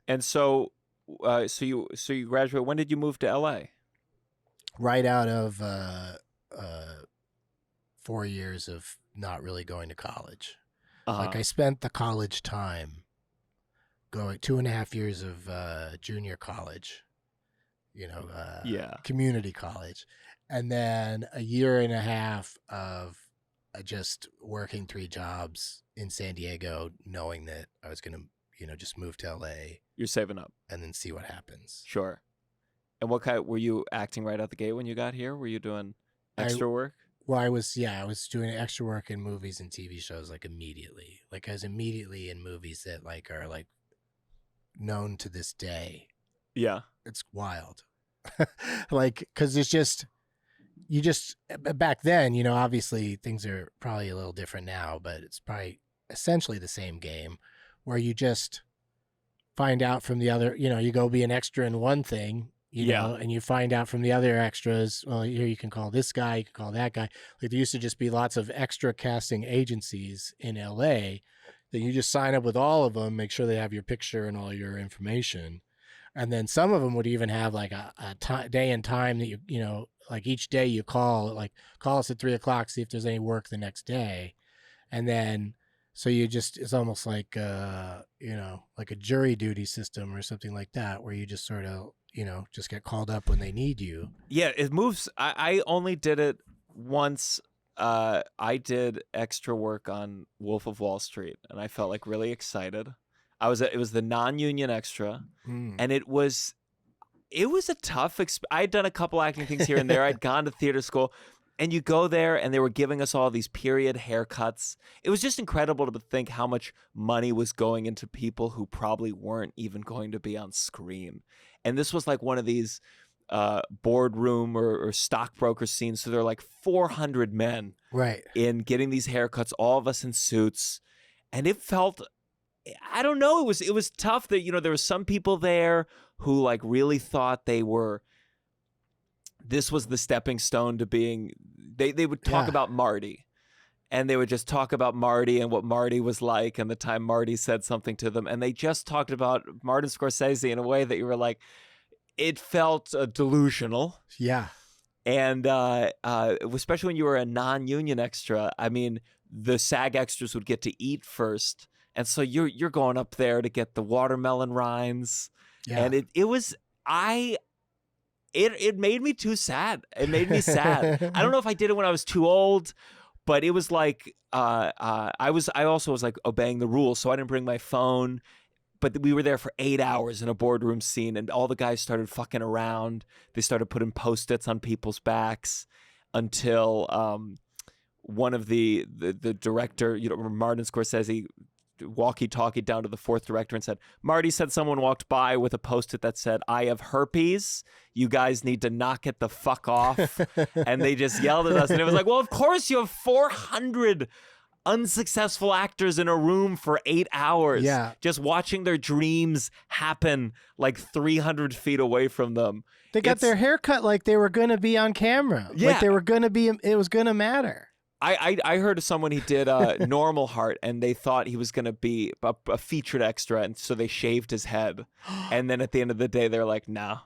And so you graduate. When did you move to LA?
Right out of 4 years of not really going to college. Like I spent the college time going 2.5 years of junior college, community college, and then a year and a half of just working 3 jobs in San Diego, knowing that I was going to, just move to LA.
You're saving up.
And then see what happens.
Sure. And what kind, were you acting right out the gate when you got here? Were you doing extra work?
Well, I was doing extra work in movies and TV shows, like immediately. Like I was immediately in movies that like are like known to this day.
Yeah.
It's wild. Like, cause it's just, back then, obviously things are probably a little different now, but it's probably essentially the same game where you just find out from the other, you go be an extra in one thing, know, and you find out from the other extras, well, here you can call this guy, you can call that guy. Like there used to just be lots of extra casting agencies in LA that you just sign up with all of them, make sure they have your picture and all your information. And then some of them would even have like a day and time that like each day you call us at 3:00, see if there's any work the next day. And then, so it's almost like, like a jury duty system or something like that, where you just sort of, just get called up when they need you.
Yeah, it moves. I only did it once. I did extra work on Wolf of Wall Street, and I felt like really excited. It was the non-union extra, and it was a tough I had done a couple acting things here and there. I'd gone to theater school, and you go there and they were giving us all these period haircuts. It was just incredible to think how much money was going into people who probably weren't even going to be on screen. And this was like one of these boardroom or stockbroker scenes. So there are like 400 men in getting these haircuts, all of us in suits. And it felt, I don't know, it was tough that, there were some people there who like really thought this was the stepping stone to being, they would talk about Marty, and they would just talk about Marty and what Marty was like and the time Marty said something to them. And they just talked about Martin Scorsese in a way that you were like, it felt delusional.
Yeah.
And especially when you were a non-union extra, I mean, the SAG extras would get to eat first. And so you're going up there to get the watermelon rinds. Yeah. And it made me too sad. It made me sad. I don't know if I did it when I was too old, but it was like I also was like obeying the rules, so I didn't bring my phone. But we were there for 8 hours in a boardroom scene, and all the guys started fucking around. They started putting Post-its on people's backs until one of the director, Martin Scorsese, walkie-talkie down to the 4th director and said, Marty said someone walked by with a Post-it that said, I have herpes. You guys need to knock it the fuck off. And they just yelled at us. And it was like, well, of course you have 400 unsuccessful actors in a room for 8 hours.
Yeah.
Just watching their dreams happen like 300 feet away from them.
They got their hair cut like they were going to be on camera.
Yeah.
Like they were going to be, it was going to matter.
I heard of someone he did Normal Heart, and they thought he was going to be a featured extra, and so they shaved his head. And then at the end of the day, they're like, nah.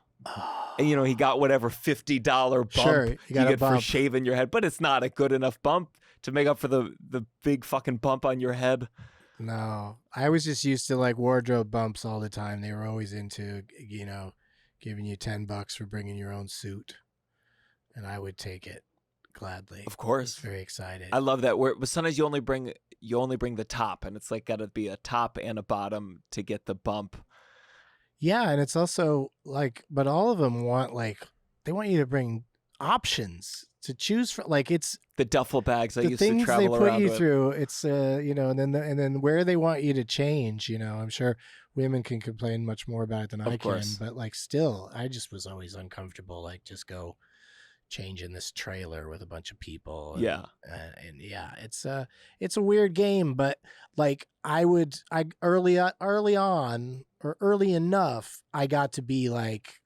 And, he got whatever $50 bump
Sure, you got a
get for
bump.
shaving your head, but it's not a good enough bump to make up for the big fucking bump on your head.
No, I was just used to like wardrobe bumps all the time. They were always into, giving you $10 for bringing your own suit. And I would take it gladly.
Of course.
Very excited.
I love that. But sometimes you only bring the top, and it's like got to be a top and a bottom to get the bump.
Yeah, and it's also like, but all of them want they want you to bring options to choose from. Like it's
the duffel bags I
the
used to
things
travel
they put
around
you
with.
through. It's and then where they want you to change. I'm sure women can complain much more about it than I
course.
can, but like still, I just was always uncomfortable. Like just go change in this trailer with a bunch of people. And yeah, it's a weird game, but like early on or early enough, I got to be like,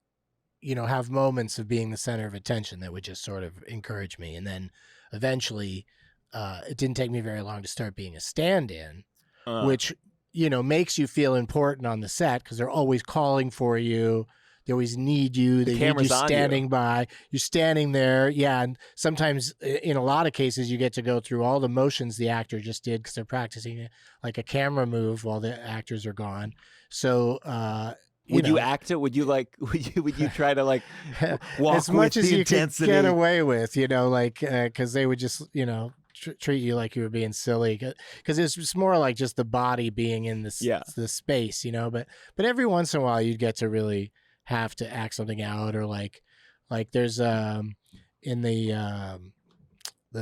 have moments of being the center of attention that would just sort of encourage me. And then eventually, it didn't take me very long to start being a stand-in, which, makes you feel important on the set because they're always calling for you. They always need you. They need you standing by. You're standing there. Yeah. And sometimes in a lot of cases, you get to go through all the motions the actor just did because they're practicing like a camera move while the actors are gone. So,
would you act it? Would you would you try to like walk
as much
with
as
the
you
intensity?
could get away with, because they would just, treat you like you were being silly because it's just more like just the body being in the space, but every once in a while you'd get to really have to act something out, or like there's in the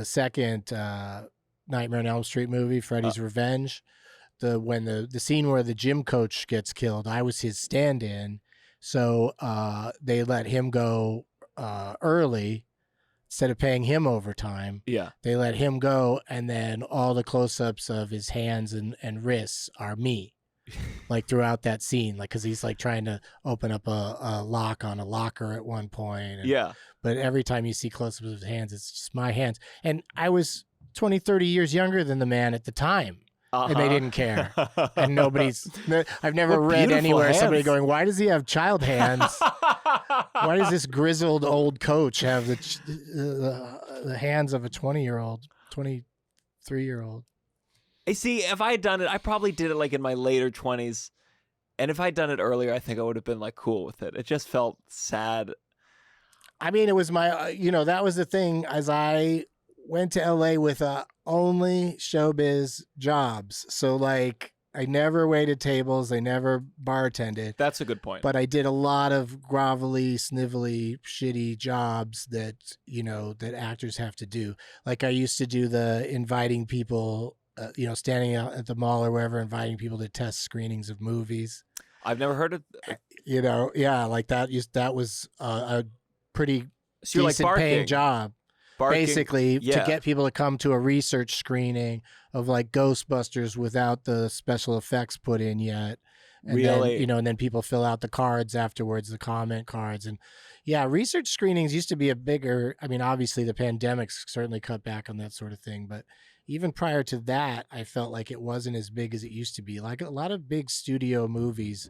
second Nightmare on Elm Street movie, Freddy's Revenge, when the scene where the gym coach gets killed, I was his stand-in, so they let him go early instead of paying him overtime.
Yeah,
they let him go, and then all the close-ups of his hands and wrists are me. Like throughout that scene, like because he's like trying to open up a lock on a locker at one point. But every time you see close-ups of his hands, it's just my hands. And I was 20, 30 years younger than the man at the time. And they didn't care. And I've never read anywhere
hands.
Somebody going, why does he have child hands? Why does this grizzled old coach have the hands of a 20-year-old, 23-year-old?
I see. If I had done it, I probably did it like in my later 20s. And if I'd done it earlier, I think I would have been like cool with it. It just felt sad.
I mean, it was my, that was the thing as I went to LA with only showbiz jobs. So like I never waited tables. I never bartended.
That's a good point.
But I did a lot of grovelly, snivelly, shitty jobs that, that actors have to do. Like I used to do the inviting people, standing out at the mall or wherever, inviting people to test screenings of movies.
I've never heard of,
like that. That was a pretty decent paying job. Basically, to get people to come to a research screening of like Ghostbusters without the special effects put in yet. And
really?
Then, and then people fill out the cards afterwards, the comment cards. And yeah, research screenings used to be obviously the pandemic's certainly cut back on that sort of thing. But even prior to that, I felt like it wasn't as big as it used to be. Like a lot of big studio movies,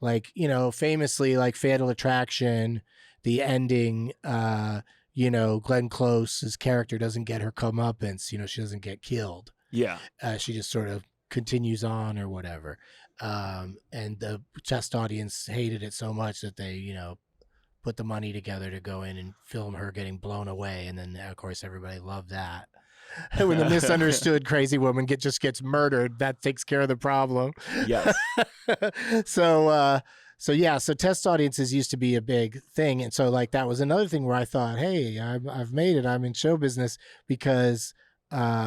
like, famously like Fatal Attraction, the ending, Glenn Close's character doesn't get her comeuppance, she doesn't get killed.
Yeah.
She just sort of continues on or whatever. And the test audience hated it so much that they, put the money together to go in and film her getting blown away. And then, of course, everybody loved that. When the misunderstood crazy woman just gets murdered, that takes care of the problem.
Yes.
So test audiences used to be a big thing. And so like that was another thing where I thought, hey, I've made it. I'm in show business because, they'd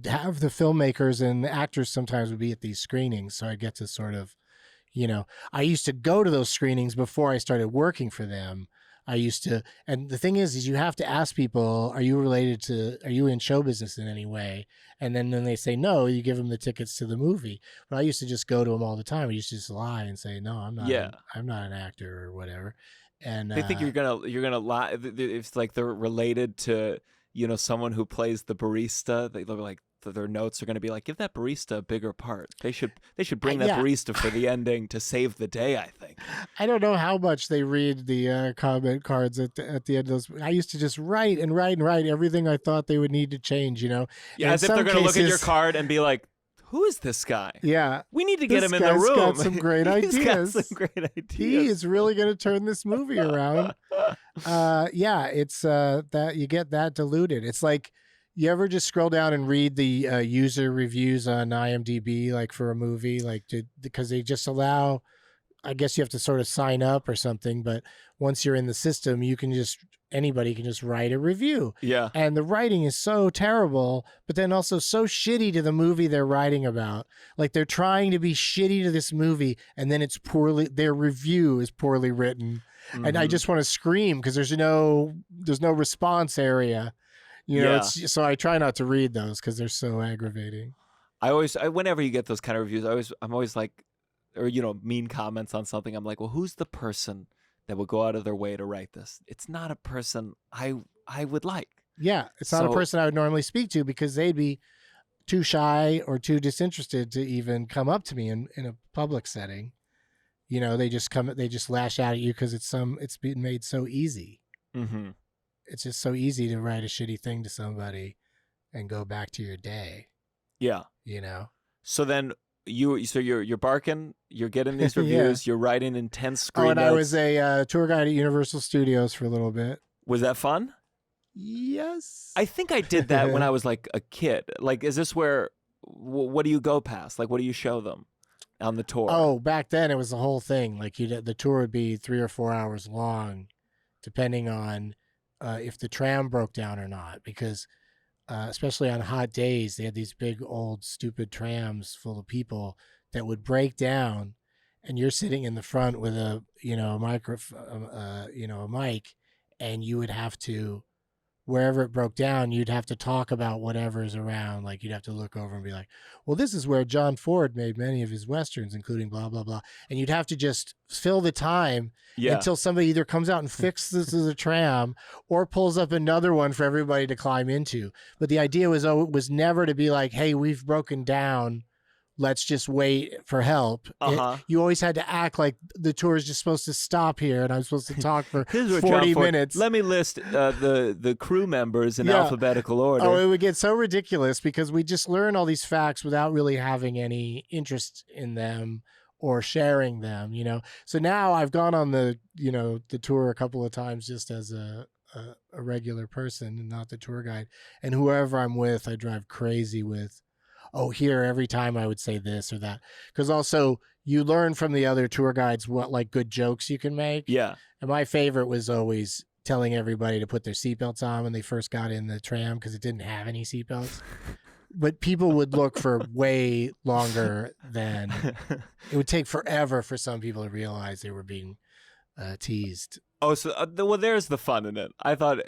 have the filmmakers and the actors sometimes would be at these screenings. So I get to sort of, I used to go to those screenings before I started working for them. I used to, and the thing is you have to ask people, are you in show business in any way? And then when they say no, you give them the tickets to the movie. But I used to just go to them all the time. I used to just lie and say, no, I'm not,
Yeah.
I'm not an actor or whatever. And
They think you're gonna lie. It's like they're related to someone who plays the barista. They look like their notes are gonna be like, give that barista a bigger part. They should bring that barista for the ending to save the day. I think.
I don't know how much they read the comment cards at the end of those. I used to just write and write and write everything I thought they would need to change.
Yeah,
and
as if they're gonna look at your card and be like, who is this guy?
Yeah.
We need to get him in the
This
room.
guy's got some great ideas.
He's got some great ideas.
He is really going to turn this movie around. It's that you get that diluted. It's like, you ever just scroll down and read the user reviews on IMDb, like for a movie, because they just allow, I guess you have to sort of sign up or something, but once you're in the system, anybody can just write a review.
Yeah.
And the writing is so terrible, but then also so shitty to the movie they're writing about. Like they're trying to be shitty to this movie, and then their review is poorly written. Mm-hmm. And I just want to scream because there's no response area. So I try not to read those because they're so aggravating.
Whenever you get those kind of reviews, I'm always like, or mean comments on something. I'm like, well, who's the person that would go out of their way to write this? It's not a person I would like.
Yeah, it's not a person I would normally speak to because they'd be too shy or too disinterested to even come up to me in a public setting. They just lash out at you because it's been made so easy. Mm-hmm. It's just so easy to write a shitty thing to somebody and go back to your day.
Yeah. So then you're barking, you're getting these reviews, you're writing intense screen notes.
I was a tour guide at Universal Studios for a little bit.
Was that fun?
Yes.
I think I did that when I was like a kid. Like, is this where, what do you go past? Like, what do you show them on the tour?
Oh, back then it was the whole thing. Like the tour would be 3 or 4 hours long, depending on if the tram broke down or not, because especially on hot days, they had these big old stupid trams full of people that would break down, and you're sitting in the front with a mic, and you would have to, wherever it broke down, you'd have to talk about whatever's around. Like you'd have to look over and be like, well, this is where John Ford made many of his Westerns, including blah, blah, blah. And you'd have to just fill the time until somebody either comes out and fixes the tram or pulls up another one for everybody to climb into. But the idea was never to be like, hey, we've broken down, let's just wait for help. You always had to act like the tour is just supposed to stop here and I'm supposed to talk for 40 minutes.
Let me list the crew members in alphabetical order.
Oh, it would get so ridiculous because we just learn all these facts without really having any interest in them or sharing them, So now I've gone on the tour a couple of times just as a regular person and not the tour guide. And whoever I'm with, I drive crazy with, here, every time I would say this or that. Because also you learn from the other tour guides what like good jokes you can make.
Yeah.
And my favorite was always telling everybody to put their seatbelts on when they first got in the tram because it didn't have any seatbelts. But people would look for way longer than it would take forever for some people to realize they were being teased.
Oh, so well, there's the fun in it. I thought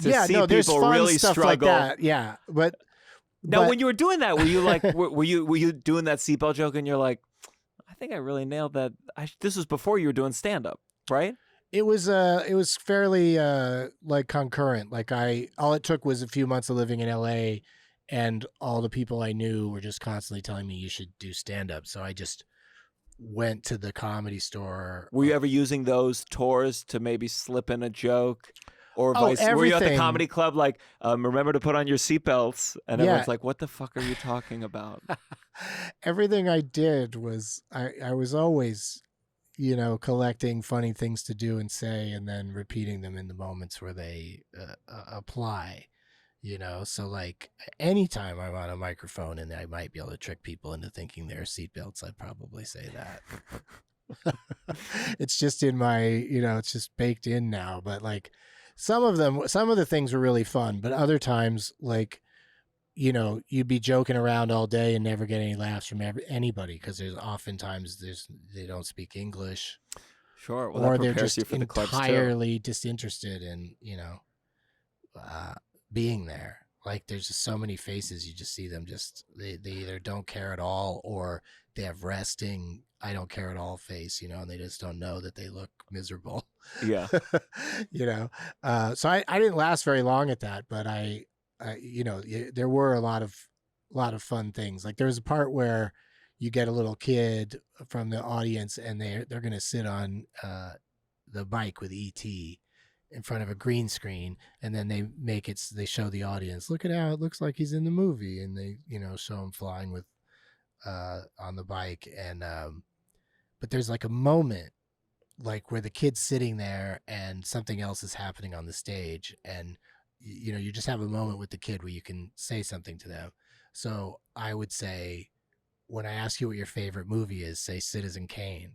there's
people
fun
really
stuff
struggle.
like that. Yeah, but
now when you were doing that, were you like, were you doing that seatbelt joke and you're like, I think I really nailed that. This was before you were doing stand up, right?
It was fairly like concurrent. Like all it took was a few months of living in LA. And all the people I knew were just constantly telling me you should do stand-up. So I just went to the Comedy Store.
Were you ever using those tours to maybe slip in a joke? Or vice? Were you at the comedy club like, remember to put on your seatbelts? And everyone's like, what the fuck are you talking about?
Everything I did was, I was always, collecting funny things to do and say and then repeating them in the moments where they apply. So like anytime I'm on a microphone and I might be able to trick people into thinking they're seatbelts, I'd probably say that. It's just in my, it's just baked in now. But like some of the things were really fun, but other times like, you'd be joking around all day and never get any laughs from anybody because there's oftentimes they don't speak English.
Sure. Well,
or
that
they're
prepares
just
you for the clubs too.
entirely disinterested in, being there. Like there's just so many faces, you just see them they either don't care at all, or they have resting I don't care at all face, and they just don't know that they look miserable.
Yeah.
So I didn't last very long at that, but there were a lot of fun things. Like there was a part where you get a little kid from the audience and they're going to sit on the bike with ET in front of a green screen, and then they show the audience, look at how it looks like he's in the movie, and they show him flying with on the bike, and but there's like a moment like where the kid's sitting there and something else is happening on the stage, and you just have a moment with the kid where you can say something to them. So I would say, when I ask you what your favorite movie is, say Citizen Kane.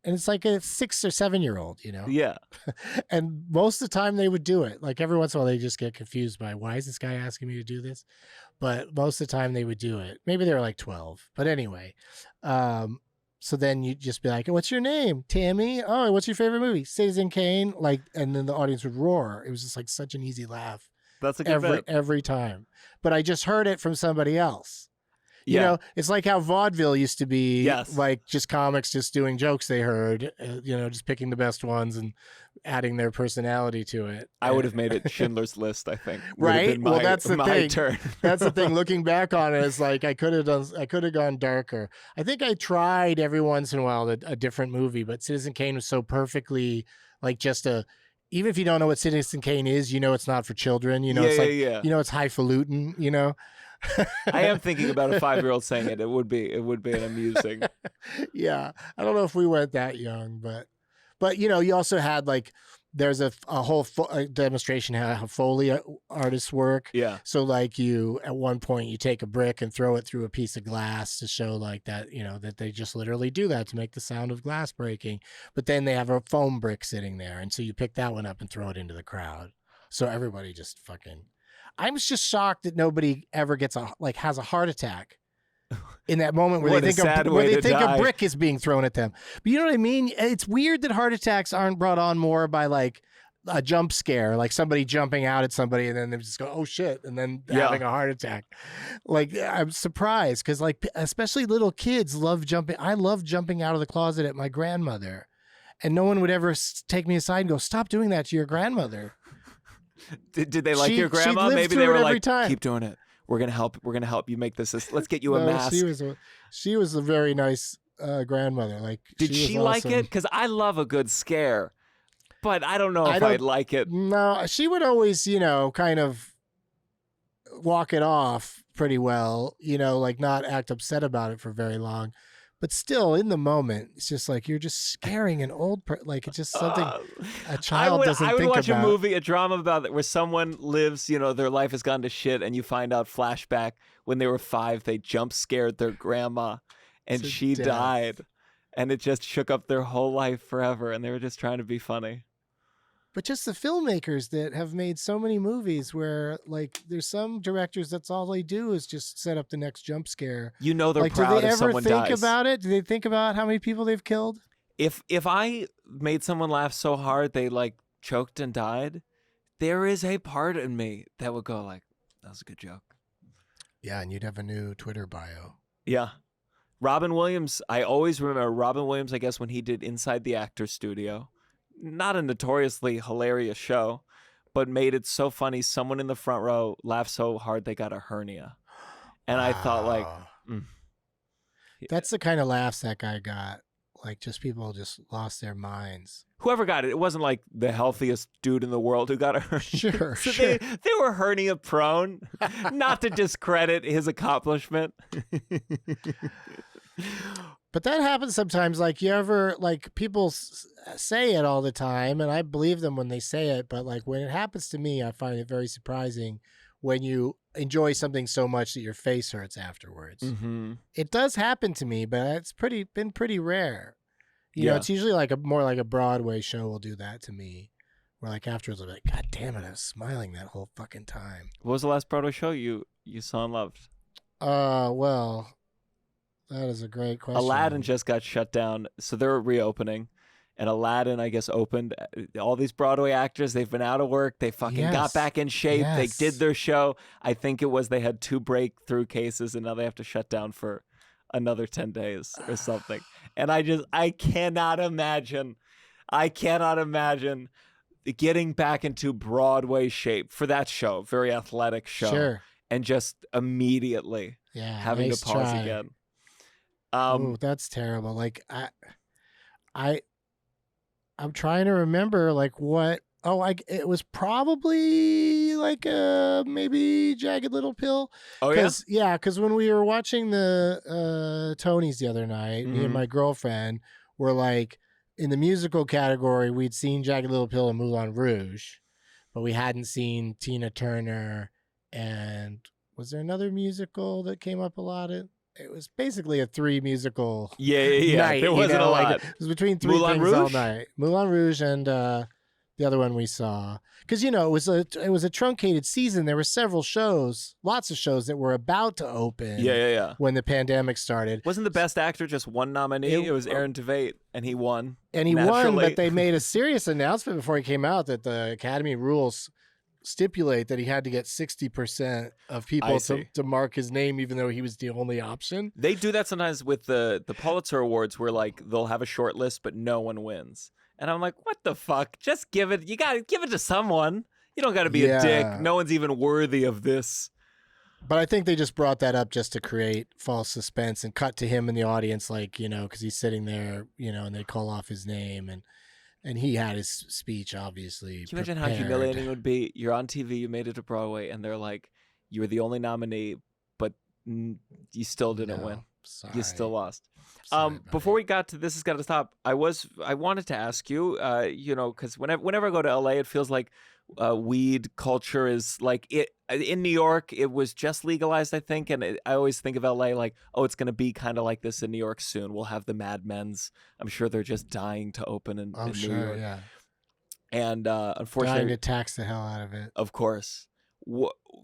And it's like a 6 or 7 year old,
Yeah.
And most of the time they would do it. Like every once in a while they just get confused by, why is this guy asking me to do this? But most of the time they would do it. Maybe they were like 12. But anyway, so then you'd just be like, what's your name? Tammy? Oh, what's your favorite movie? Citizen Kane? And then the audience would roar. It was just like such an easy laugh.
That's a good bit.
Every time. But I just heard it from somebody else.
Yeah.
It's like how vaudeville used to be,
Yes.
like just comics just doing jokes they heard, just picking the best ones and adding their personality to it.
I would have made it Schindler's List, I think.
Right? Well, that's the
my
thing.
turn.
That's the thing. Looking back on it, it's like I could have gone darker. I think I tried every once in a while a different movie, but Citizen Kane was so perfectly like even if you don't know what Citizen Kane is, it's not for children. It's like, it's highfalutin,
I am thinking about a 5-year-old saying it. It would be an amusing.
Yeah, I don't know if we went that young, but you also had like there's a whole demonstration how Foley artists work.
Yeah.
So like at one point you take a brick and throw it through a piece of glass to show like that that they just literally do that to make the sound of glass breaking. But then they have a foam brick sitting there, and so you pick that one up and throw it into the crowd. So everybody just fucking. I'm just shocked that nobody ever has a heart attack in that moment where they think a brick is being thrown at them. But you know what I mean? It's weird that heart attacks aren't brought on more by like a jump scare, like somebody jumping out at somebody and then they just go, oh shit, and then having a heart attack. Like I'm surprised because like especially little kids love jumping. I love jumping out of the closet at my grandmother, and no one would ever take me aside and go, stop doing that to your grandmother.
Did they like your grandma? Maybe they were like, keep doing it. We're gonna help. We're gonna help you make this. Let's get you a mask.
She was a very nice grandmother. Like,
did she like it? Because I love a good scare, but I don't know if I'd like it.
No, she would always, kind of walk it off pretty well. Like not act upset about it for very long. But still, in the moment, it's just like you're just scaring an old person. Like it's just something a child doesn't think about. I would watch
a movie, a drama about it, where someone lives, their life has gone to shit, and you find out flashback when they were 5, they jump scared their grandma, and she died, and it just shook up their whole life forever, and they were just trying to be funny.
But just the filmmakers that have made so many movies where, like, there's some directors that's all they do is just set up the next jump scare.
They're proud if someone dies.
Do they ever think about it? Do they think about how many people they've killed?
If I made someone laugh so hard they, like, choked and died, there is a part in me that would go, like, that was a good joke.
Yeah, and you'd have a new Twitter bio.
Yeah. Robin Williams, I always remember Robin Williams, I guess, when he did Inside the Actors Studio. Not a notoriously hilarious show, but made it so funny. Someone in the front row laughed so hard they got a hernia. And I thought, like...
That's the kind of laughs that guy got. Like, just people just lost their minds.
Whoever got it, it wasn't like the healthiest dude in the world who got a hernia.
Sure,
so
sure.
They were hernia prone. Not to discredit his accomplishment.
But that happens sometimes. Like people say it all the time, and I believe them when they say it. But like when it happens to me, I find it very surprising when you enjoy something so much that your face hurts afterwards.
Mm-hmm.
It does happen to me, but it's been pretty rare. You know, it's usually more like a Broadway show will do that to me. Where like afterwards, I'm like, God damn it, I was smiling that whole fucking time.
What was the last Broadway show you saw and loved?
Well, that is a great question.
Aladdin just got shut down, so they're reopening. and Aladdin, I guess, opened. All these Broadway actors, they've been out of work. They fucking got back in shape. They did their show. I think it was they had 2 breakthrough cases, and now they have to shut down for another 10 days or something. And I cannot imagine getting back into Broadway shape for that show, very athletic show.
Sure.
And just immediately having
nice
to pause
try.
again.
Ooh, that's terrible. Like I'm trying to remember like what. Oh, it was probably like maybe Jagged Little Pill.
Oh yeah,
yeah. Because when we were watching the Tonys the other night, me and my girlfriend were like in the musical category. We'd seen Jagged Little Pill and Moulin Rouge, but we hadn't seen Tina Turner. And was there another musical that came up a lot? It was basically a 3 musical night.
There wasn't a lot.
Like, it was between 3
Moulin
things
Rouge?
all night. Moulin Rouge and the other one we saw. Because, it was a truncated season. There were several shows, lots of shows that were about to open when the pandemic started.
Wasn't the Best Actor just one nominee? It was Aaron Tveit, and he won.
And he won, but they made a serious announcement before he came out that the Academy rules stipulate that he had to get 60% of people to mark his name, even though he was the only option.
They do that sometimes with the Pulitzer Awards, where like they'll have a short list, but no one wins. And I'm like, what the fuck? Just give it. You got to give it to someone. You don't got to be a dick. No one's even worthy of this.
But I think they just brought that up just to create false suspense and cut to him in the audience, like, because he's sitting there, and they call off his name and he had his speech, obviously.
Can you imagine how humiliating it would be? You're on TV, you made it to Broadway, and they're like, you were the only nominee, but you still didn't win.
Sorry.
You still lost.
Sorry,
before we got to This Has Got to Stop, I wanted to ask you, because whenever I go to LA, it feels like weed culture is like it. In New York, it was just legalized, I think, and I always think of LA like, oh, it's going to be kind of like this in New York soon. We'll have the Mad Men's. I'm sure they're just dying to open in New York.
Yeah.
And unfortunately,
dying to tax the hell out of it.
Of course.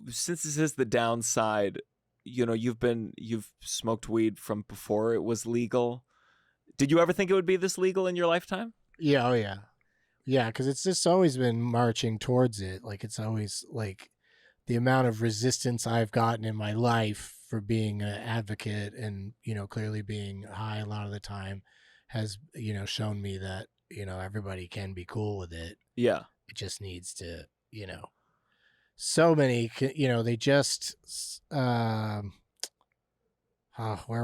Since this is the downside, you've smoked weed from before it was legal. Did you ever think it would be this legal in your lifetime?
Yeah. Oh yeah. Yeah. Cause it's just always been marching towards it. Like it's always like the amount of resistance I've gotten in my life for being an advocate and, clearly being high a lot of the time has, shown me that, everybody can be cool with it.
Yeah.
It just needs to, so many, they just, where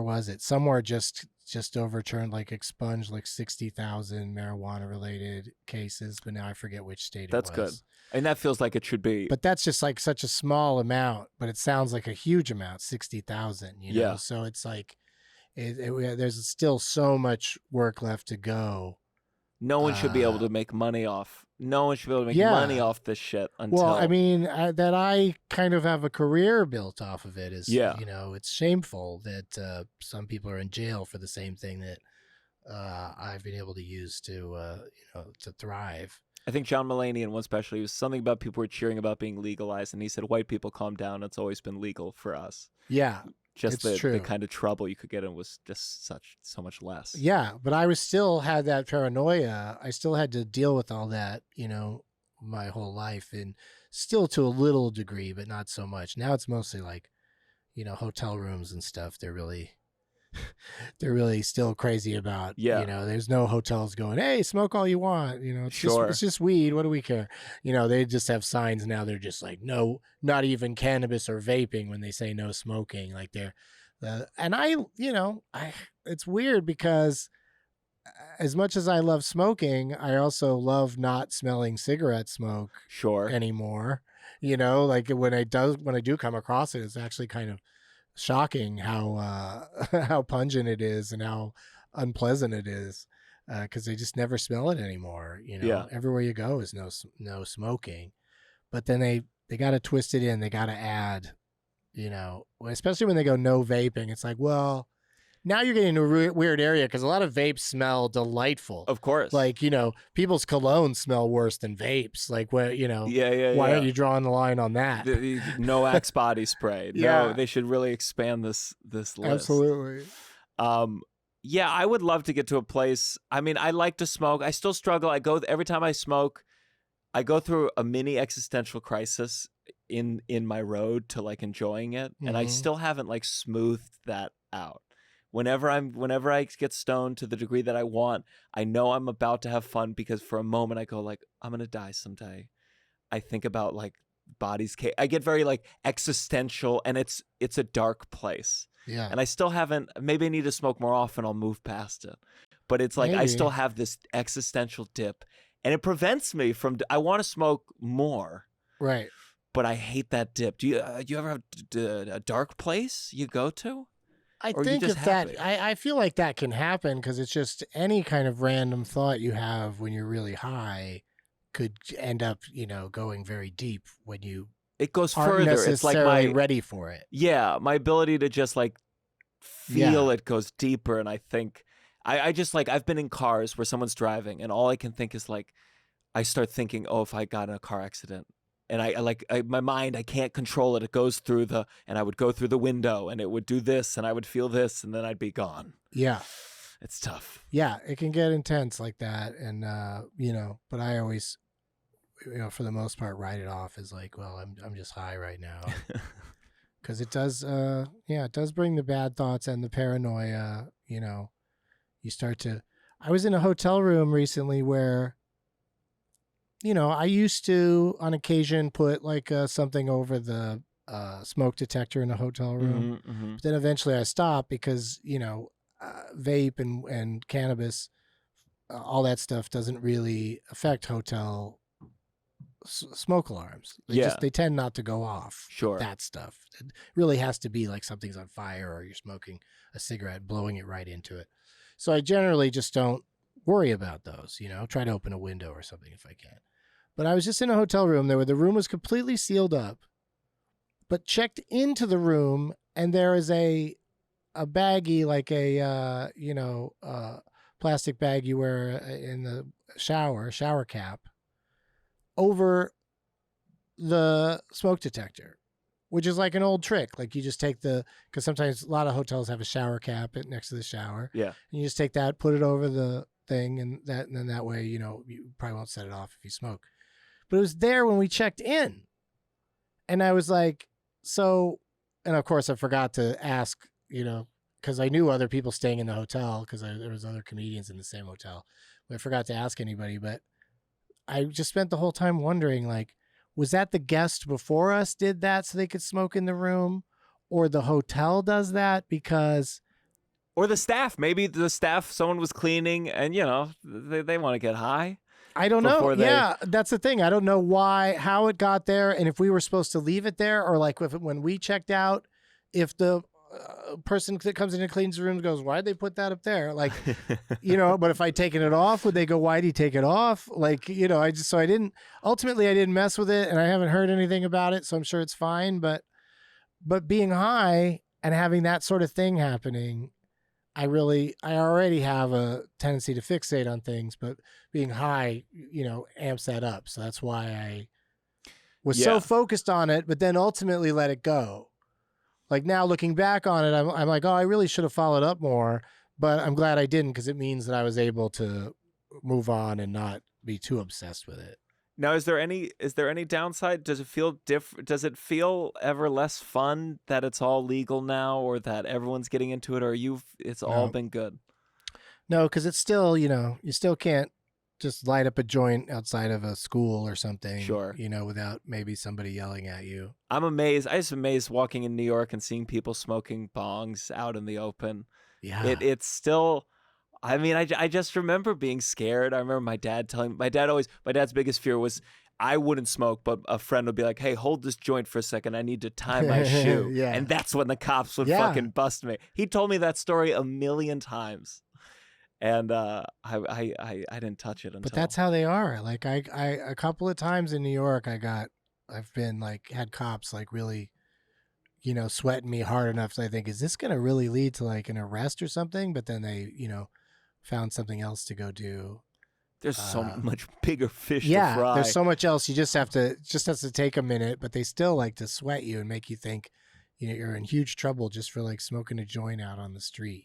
was it? Somewhere just overturned, like expunged like 60,000 marijuana related cases, but now I forget which state it was.
That's good. And that feels like it should be.
But that's just like such a small amount, but it sounds like a huge amount, 60,000,
Yeah.
So it's like, there's still so much work left to go.
No one should be able to make money off. No one should be able to make money off this shit until.
Well, I mean, that I kind of have a career built off of it is, it's shameful that some people are in jail for the same thing that I've been able to use to thrive.
I think John Mulaney in one special, he was something about people were cheering about being legalized, and he said, "White people, calm down. It's always been legal for us."
Yeah.
Just the kind of trouble you could get in was just so much less.
Yeah, but I still had that paranoia. I still had to deal with all that, my whole life, and still to a little degree, but not so much. Now it's mostly like, hotel rooms and stuff. They're really still crazy about.
Yeah.
There's no hotels going, hey, smoke all you want. It's just weed. What do we care? They just have signs now. They're just like, no, not even cannabis or vaping when they say no smoking. Like they're, and it's weird because as much as I love smoking, I also love not smelling cigarette smoke anymore. Like when I do come across it, it's actually kind of shocking how pungent it is and how unpleasant it is, because they just never smell it anymore. Everywhere you go is no smoking, but then they got to twist it in. They got to add, especially when they go no vaping. It's like, well, now you're getting into a weird area because a lot of vapes smell delightful.
Of course.
Like, people's colognes smell worse than vapes. Like, why aren't you drawing the line on that?
No Axe body spray. No, they should really expand this list.
Absolutely.
Yeah, I would love to get to a place. I mean, I like to smoke. I still struggle. Every time I smoke, I go through a mini existential crisis in my road to like enjoying it, and I still haven't like smoothed that out. Whenever I get stoned to the degree that I want, I know I'm about to have fun because for a moment I go like, I'm gonna die someday. I think about like bodies. I get very like existential, and it's a dark place.
Yeah.
And I still haven't. Maybe I need to smoke more often. I'll move past it. But it's like I still have this existential dip, and it prevents me from. I want to smoke more.
Right.
But I hate that dip. Do you ever have a dark place you go to?
I think if that, I feel like that can happen because it's just any kind of random thought you have when you're really high could end up, going very deep when you
it goes
aren't
further.
necessarily
It's like
ready for it.
Yeah, my ability to just like feel it goes deeper, and I think I just like I've been in cars where someone's driving, and all I can think is like I start thinking, oh, if I got in a car accident. And my mind, I can't control it. It goes through and I would go through the window and it would do this and I would feel this and then I'd be gone.
Yeah.
It's tough.
Yeah. It can get intense like that. And, but I always, for the most part, write it off as like, well, I'm just high right now. Cause it does, it does bring the bad thoughts and the paranoia, you start to, I was in a hotel room recently where, I used to, on occasion, put like something over the smoke detector in a hotel room. But then eventually I stopped because, vape and cannabis, all that stuff doesn't really affect hotel smoke alarms. They tend not to go off.
Sure.
That stuff. It really has to be like something's on fire or you're smoking a cigarette, blowing it right into it. So I generally just don't worry about those, try to open a window or something if I can. But I was just in a hotel room there where the room was completely sealed up, but checked into the room and there is a baggie, like a, plastic bag you wear in the shower cap over the smoke detector, which is like an old trick. Like you just take because sometimes a lot of hotels have a shower cap next to the shower.
Yeah.
And you just take that, put it over the thing and then that way, you probably won't set it off if you smoke. But it was there when we checked in. And I was like, and of course I forgot to ask, because I knew other people staying in the hotel because there was other comedians in the same hotel. But I forgot to ask anybody. But I just spent the whole time wondering, like, was that the guest before us did that so they could smoke in the room? Or the hotel does that because...
Or the staff. Maybe the staff, someone was cleaning and, they want to get high.
I don't know. Yeah, that's the thing. I don't know how it got there, and if we were supposed to leave it there, or like when we checked out, if the person that comes in and cleans the room goes, "Why'd they put that up there?" Like, But if I'd taken it off, would they go, "Why'd he take it off?" Like, I didn't mess with it, and I haven't heard anything about it, so I'm sure it's fine. But being high and having that sort of thing happening. I already have a tendency to fixate on things, but being high, amps that up. So that's why I was so focused on it, but then ultimately let it go. Like now looking back on it, I'm like, oh, I really should have followed up more, but I'm glad I didn't because it means that I was able to move on and not be too obsessed with it.
Now, is there any downside? Does it feel different? Does it feel ever less fun that it's all legal now, or that everyone's getting into it, or it's all been good?
No, because it's still, you still can't just light up a joint outside of a school or something.
Sure.
Without maybe somebody yelling at you.
I'm amazed. I was amazed walking in New York and seeing people smoking bongs out in the open.
Yeah.
It's still. I mean, I just remember being scared. I remember my dad's biggest fear was I wouldn't smoke, but a friend would be like, "Hey, hold this joint for a second. I need to tie my shoe."
Yeah.
And that's when the cops would fucking bust me. He told me that story a million times. And I didn't touch it until.
But that's how they are. Like I a couple of times in New York, I've been like had cops like really, sweating me hard enough. So I think, is this going to really lead to like an arrest or something? But then they, found something else to go do.
There's so much bigger fish to fry.
Yeah, there's so much else. You just has to take a minute, but they still like to sweat you and make you think, you're in huge trouble just for like smoking a joint out on the street,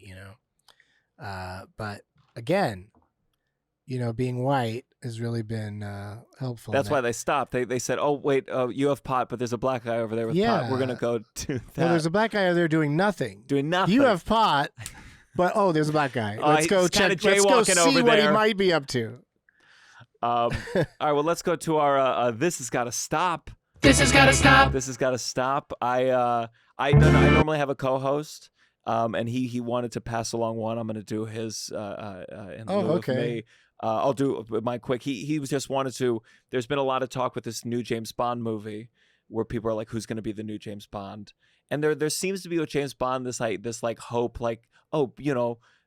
But again, being white has really been helpful.
That's why they stopped. They said, "Oh wait, you have pot, but there's a black guy over there with pot. We're gonna go do that."
Well, there's a black guy over there doing nothing.
Doing nothing.
You have pot, but there's a black guy. Let's go check. Let's go see
over
what
there.
he might be up to.
All right, well, let's go to our This Has Gotta Stop.
This has gotta stop.
This has gotta stop. I normally have a co-host, and he wanted to pass along one. I'm gonna do his in lieu of me. I'll do mine quick. He was just wanted to. There's been a lot of talk with this new James Bond movie, where people are like, "Who's gonna be the new James Bond?" And there seems to be with James Bond this hope, like, oh,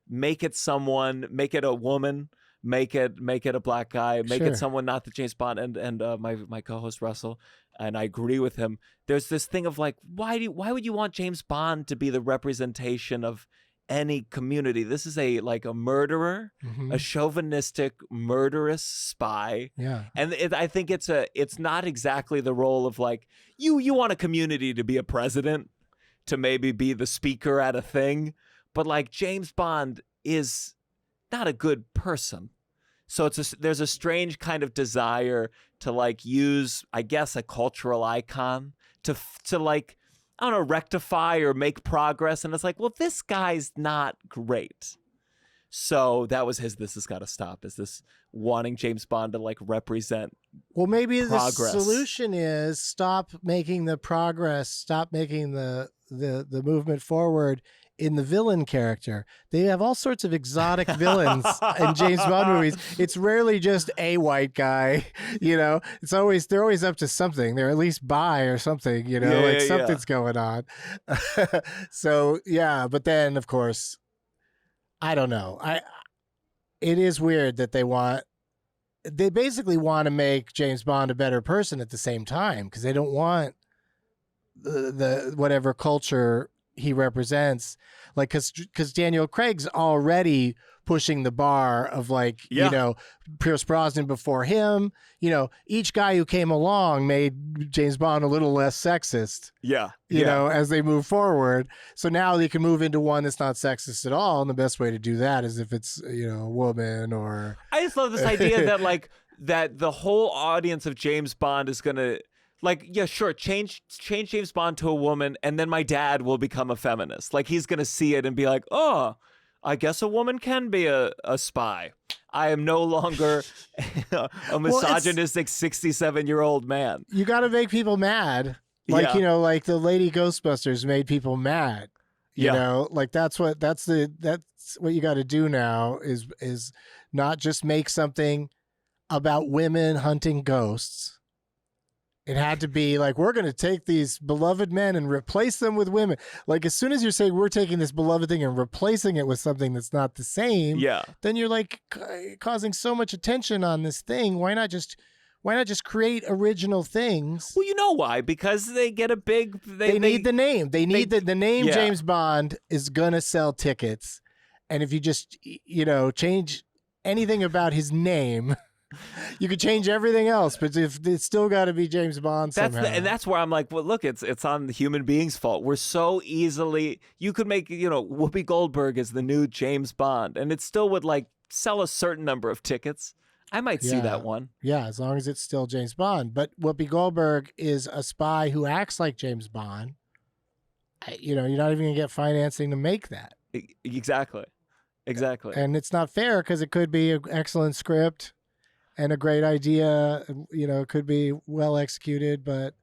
make it someone, make it a woman. Make it a black guy, make it someone not the James Bond, and my co-host Russell, and I agree with him. There's this thing of like, why would you want James Bond to be the representation of any community? This is a murderer, a chauvinistic, murderous spy.
Yeah,
and I think it's not exactly the role of like you want a community to be a president, to maybe be the speaker at a thing, but like James Bond is not a good person. So there's a strange kind of desire to like use, I guess, a cultural icon to like, I don't know, rectify or make progress. And it's like, well, this guy's not great. So that was his This Has Gotta Stop, is this wanting James Bond to like represent
maybe
progress.
The solution is stop making the progress, stop making the movement forward in the villain character. They have all sorts of exotic villains in James Bond movies. It's rarely just a white guy, It's always, they're always up to something. They're at least bi or something, something's going on. So yeah, but then of course, I don't know. It is weird that they basically want to make James Bond a better person at the same time, because they don't want the whatever culture he represents, like, because Daniel Craig's already pushing the bar of like, Pierce Brosnan before him, each guy who came along made James Bond a little less sexist, as they move forward. So now they can move into one that's not sexist at all. And the best way to do that is if it's, a woman or.
I just love this idea that like, that the whole audience of James Bond is going to, like, yeah, sure, change James Bond to a woman, and then my dad will become a feminist. Like, he's going to see it and be like, oh, I guess a woman can be a spy. I am no longer a misogynistic 67-year-old man.
You got to make people mad. Like, like the Lady Ghostbusters made people mad. You know, like that's what you got to do now is not just make something about women hunting ghosts. It had to be like, we're going to take these beloved men and replace them with women. Like, as soon as you're saying we're taking this beloved thing and replacing it with something that's not the same, then you're like causing so much attention on this thing. Why not just create original things?
Well, you know why? Because they get a big.
They need the name. They need the name. James Bond is going to sell tickets, and if you just change anything about his name. You could change everything else, but if it's still got to be James Bond somehow.
And that's where I'm like, well, look, it's on the human being's fault. We're so easily, you could make, Whoopi Goldberg is the new James Bond, and it still would like sell a certain number of tickets. I might see that one.
Yeah, as long as it's still James Bond. But Whoopi Goldberg is a spy who acts like James Bond. You're not even going to get financing to make that.
Exactly.
And it's not fair because it could be an excellent script. And a great idea, could be well executed, but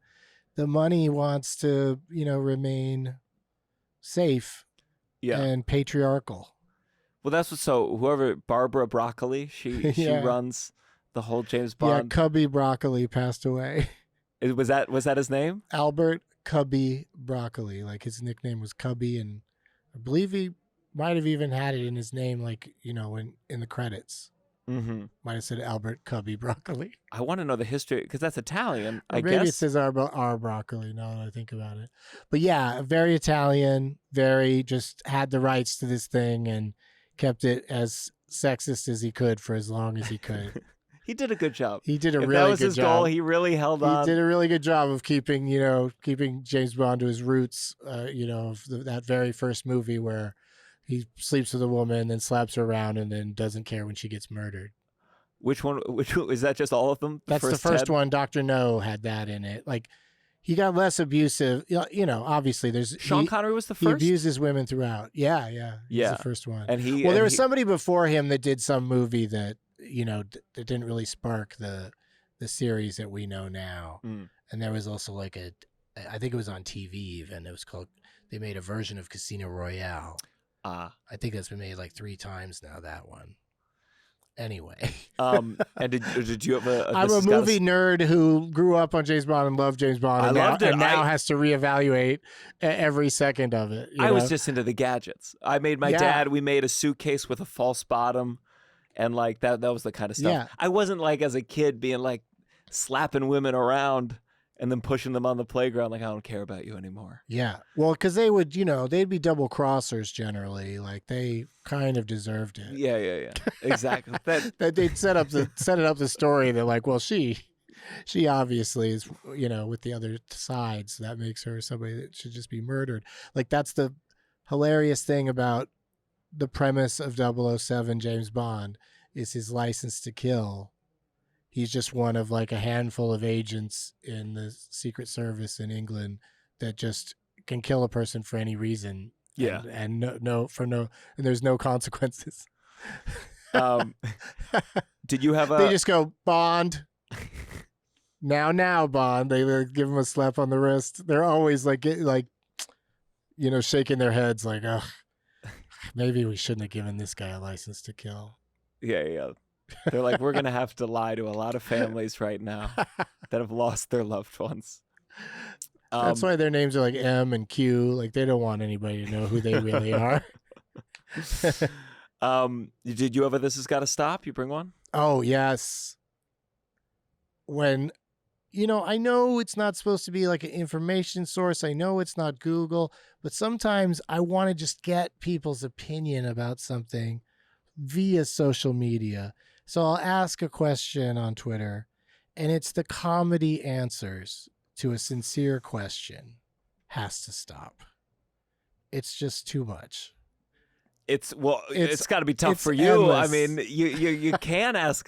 the money wants to, remain safe and patriarchal.
Well, that's whoever, Barbara Broccoli, she runs the whole James Bond.
Yeah, Cubby Broccoli passed away.
Was that his name?
Albert Cubby Broccoli. Like, his nickname was Cubby, and I believe he might have even had it in his name, like, in the credits.
Mm-hmm.
Might have said Albert Cubby Broccoli.
I want to know the history because that's Italian. I
maybe
guess
it says R Broccoli. Now that I think about it, but yeah, very Italian. Very just had the rights to this thing and kept it as sexist as he could for as long as he could.
He did a good job.
He did a
if
really
that was
good
his
job.
goal. He really held on.
He did a really good job of keeping James Bond to his roots. Of that very first movie where. He sleeps with a woman, then slaps her around, and then doesn't care when she gets murdered.
Which one is that? Just all of them?
That's the first
10?
one. Dr. No had that in it. Like, he got less abusive. You know, obviously there's
Sean Connery was the
He
first.
abuses women throughout. Yeah. He's the first one.
And
there was somebody before him that did some movie that, you know, that didn't really spark the series that we know now. And there was also like I think it was on TV even. It was called, they made a version of Casino Royale. I think that's been made like 3 times now, that one. Anyway.
And did you have a
I'm a movie nerd who grew up on James Bond and loved James Bond and now has to reevaluate every second of it.
I was just into the gadgets. I made my dad, we made a suitcase with a false bottom, and like that was the kind of stuff.
Yeah.
I wasn't like as a kid being like slapping women around and then pushing them on the playground like, I don't care about you anymore.
Yeah. Well, because they would, you know, they'd be double crossers generally. Like, they kind of deserved it.
Yeah. Exactly.
That they'd set up the story that, like, well, she obviously is, you know, with the other side, so that makes her somebody that should just be murdered. Like, that's the hilarious thing about the premise of 007 James Bond is his license to kill. He's just one of like a handful of agents in the Secret Service in England that just can kill a person for any reason.
Yeah.
And and there's no consequences.
Did you have
They just go, Bond. Now, Bond. They give him a slap on the wrist. They're always like, you know, shaking their heads like, ugh, maybe we shouldn't have given this guy a license to kill.
Yeah. They're like, we're going to have to lie to a lot of families right now that have lost their loved ones.
That's why their names are like M and Q. Like, they don't want anybody to know who they really are.
Did you ever, this has got to stop? You bring one?
Oh, yes. When, you know, I know it's not supposed to be like an information source. I know it's not Google, but sometimes I want to just get people's opinion about something via social media. So I'll ask a question on Twitter, and it's the comedy answers to a sincere question has to stop. It's just too much.
It's got to be tough for you.
Endless.
I mean, you can ask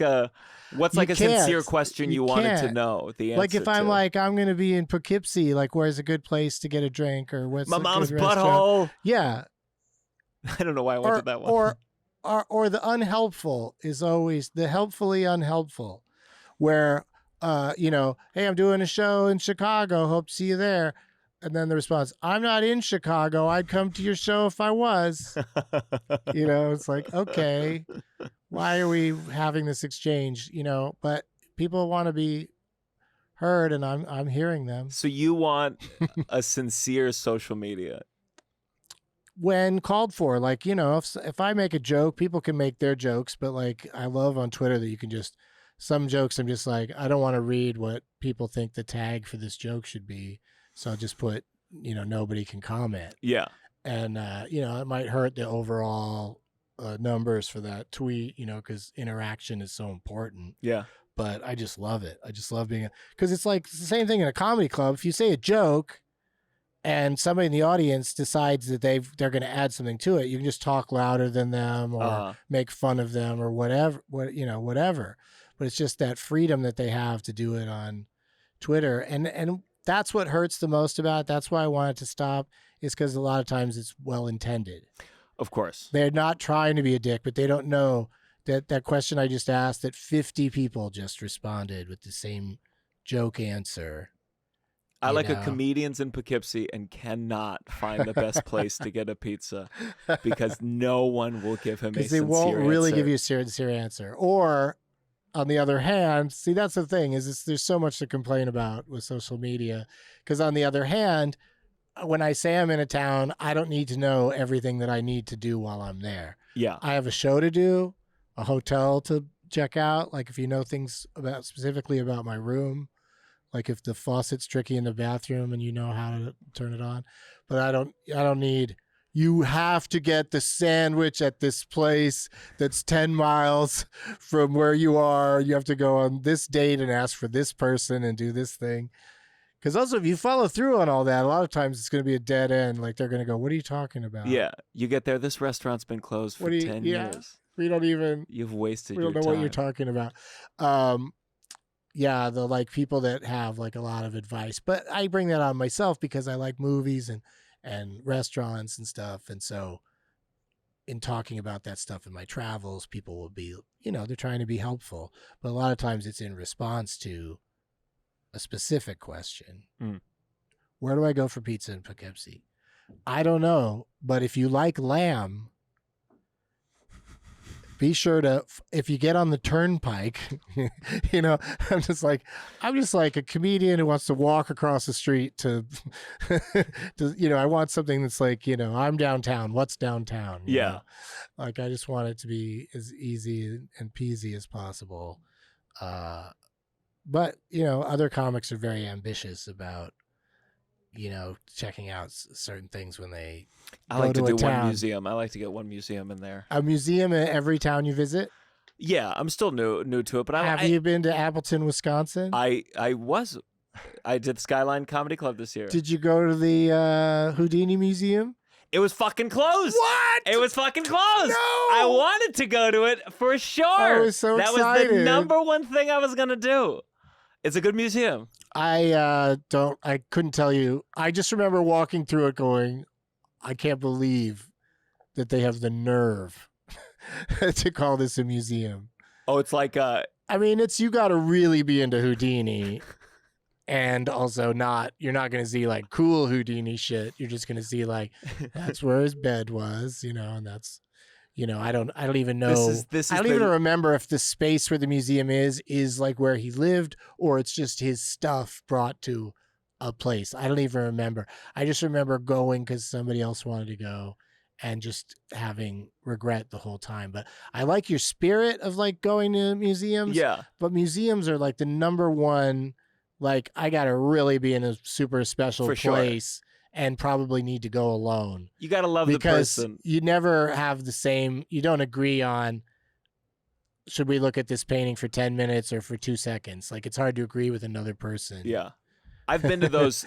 what's like a sincere question you wanted to know the answer.
Like, if I'm like, I'm going to be in Poughkeepsie, like, where's a good place to get a drink, or what's
my
a
mom's
good
butthole.
Restaurant? Yeah.
I don't know why I wanted that one.
Or the unhelpful is always the helpfully unhelpful, where, you know, hey, I'm doing a show in Chicago. Hope to see you there. And then the response, I'm not in Chicago. I'd come to your show if I was. You know, it's like, okay, why are we having this exchange? You know, but people want to be heard, and I'm hearing them.
So you want a sincere social media?
When called for, like, you know, if I make a joke, people can make their jokes, but like, I love on Twitter that you can just, some jokes I'm just like, I don't want to read what people think the tag for this joke should be. So I'll just put, you know, nobody can comment.
Yeah.
And, you know, it might hurt the overall numbers for that tweet, you know, because interaction is so important.
Yeah.
But I just love it. I just love because it's like the same thing in a comedy club. If you say a joke and somebody in the audience decides that they're going to add something to it, you can just talk louder than them or make fun of them or whatever. But it's just that freedom that they have to do it on Twitter. And that's what hurts the most about it. That's why I want it to stop, is because a lot of times it's well-intended.
Of course.
They're not trying to be a dick, but they don't know that question I just asked, that 50 people just responded with the same joke answer.
I like a comedian's in Poughkeepsie and cannot find the best place to get a pizza because no one will give him a sincere answer.
Because they won't really give you a sincere answer. Or, on the other hand, see, that's the thing, is there's so much to complain about with social media. Because on the other hand, when I say I'm in a town, I don't need to know everything that I need to do while I'm there.
Yeah.
I have a show to do, a hotel to check out. Like, if you know things specifically about my room, like if the faucet's tricky in the bathroom and you know how to turn it on. But I don't need, you have to get the sandwich at this place that's 10 miles from where you are. You have to go on this date and ask for this person and do this thing. Because also, if you follow through on all that, a lot of times it's going to be a dead end. Like they're going to go, "What are you talking about?"
Yeah, you get there. This restaurant's been closed for 10 years.
We don't even.
You've wasted.
We don't know
your time.
what you're talking about. Yeah, the like people that have like a lot of advice, but I bring that on myself because I like movies and restaurants and stuff, and so in talking about that stuff in my travels, people will be, they're trying to be helpful, but a lot of times it's in response to a specific question. Where do I go for pizza in Poughkeepsie? I don't know, but if you like lamb, be sure to, if you get on the turnpike, I'm just like a comedian who wants to walk across the street to I want something that's like, I'm downtown. What's downtown? You know? Like, I just want it to be as easy and peasy as possible. But, other comics are very ambitious about, checking out certain things when they
I like to do
town.
one museum. I like to get one museum in there.
A museum in every town you visit?
Yeah, I'm still new to it, but
have you been to Appleton, Wisconsin?
I did Skyline Comedy Club this year.
Did you go to the Houdini Museum?
It was fucking closed.
What?
It was fucking closed.
No!
I wanted to go to it for sure.
I was so excited.
That was the number one thing I was gonna do. It's a good museum.
I couldn't tell you. I just remember walking through it going, I can't believe that they have the nerve to call this a museum.
Oh, it's like
I mean, you got to really be into Houdini, and also you're not going to see like cool Houdini shit. You're just going to see like, that's where his bed was, and that's, I don't even know. I don't even remember if the space where the museum is like where he lived, or it's just his stuff brought to a place. I don't even remember. I just remember going because somebody else wanted to go, and just having regret the whole time. But I like your spirit of like going to museums.
Yeah.
But museums are like the number one, like I got to really be in a super special place and probably need to go alone.
You got to love the person.
You never have the same, you don't agree on, should we look at this painting for 10 minutes or for 2 seconds? Like, it's hard to agree with another person.
Yeah. I've been to those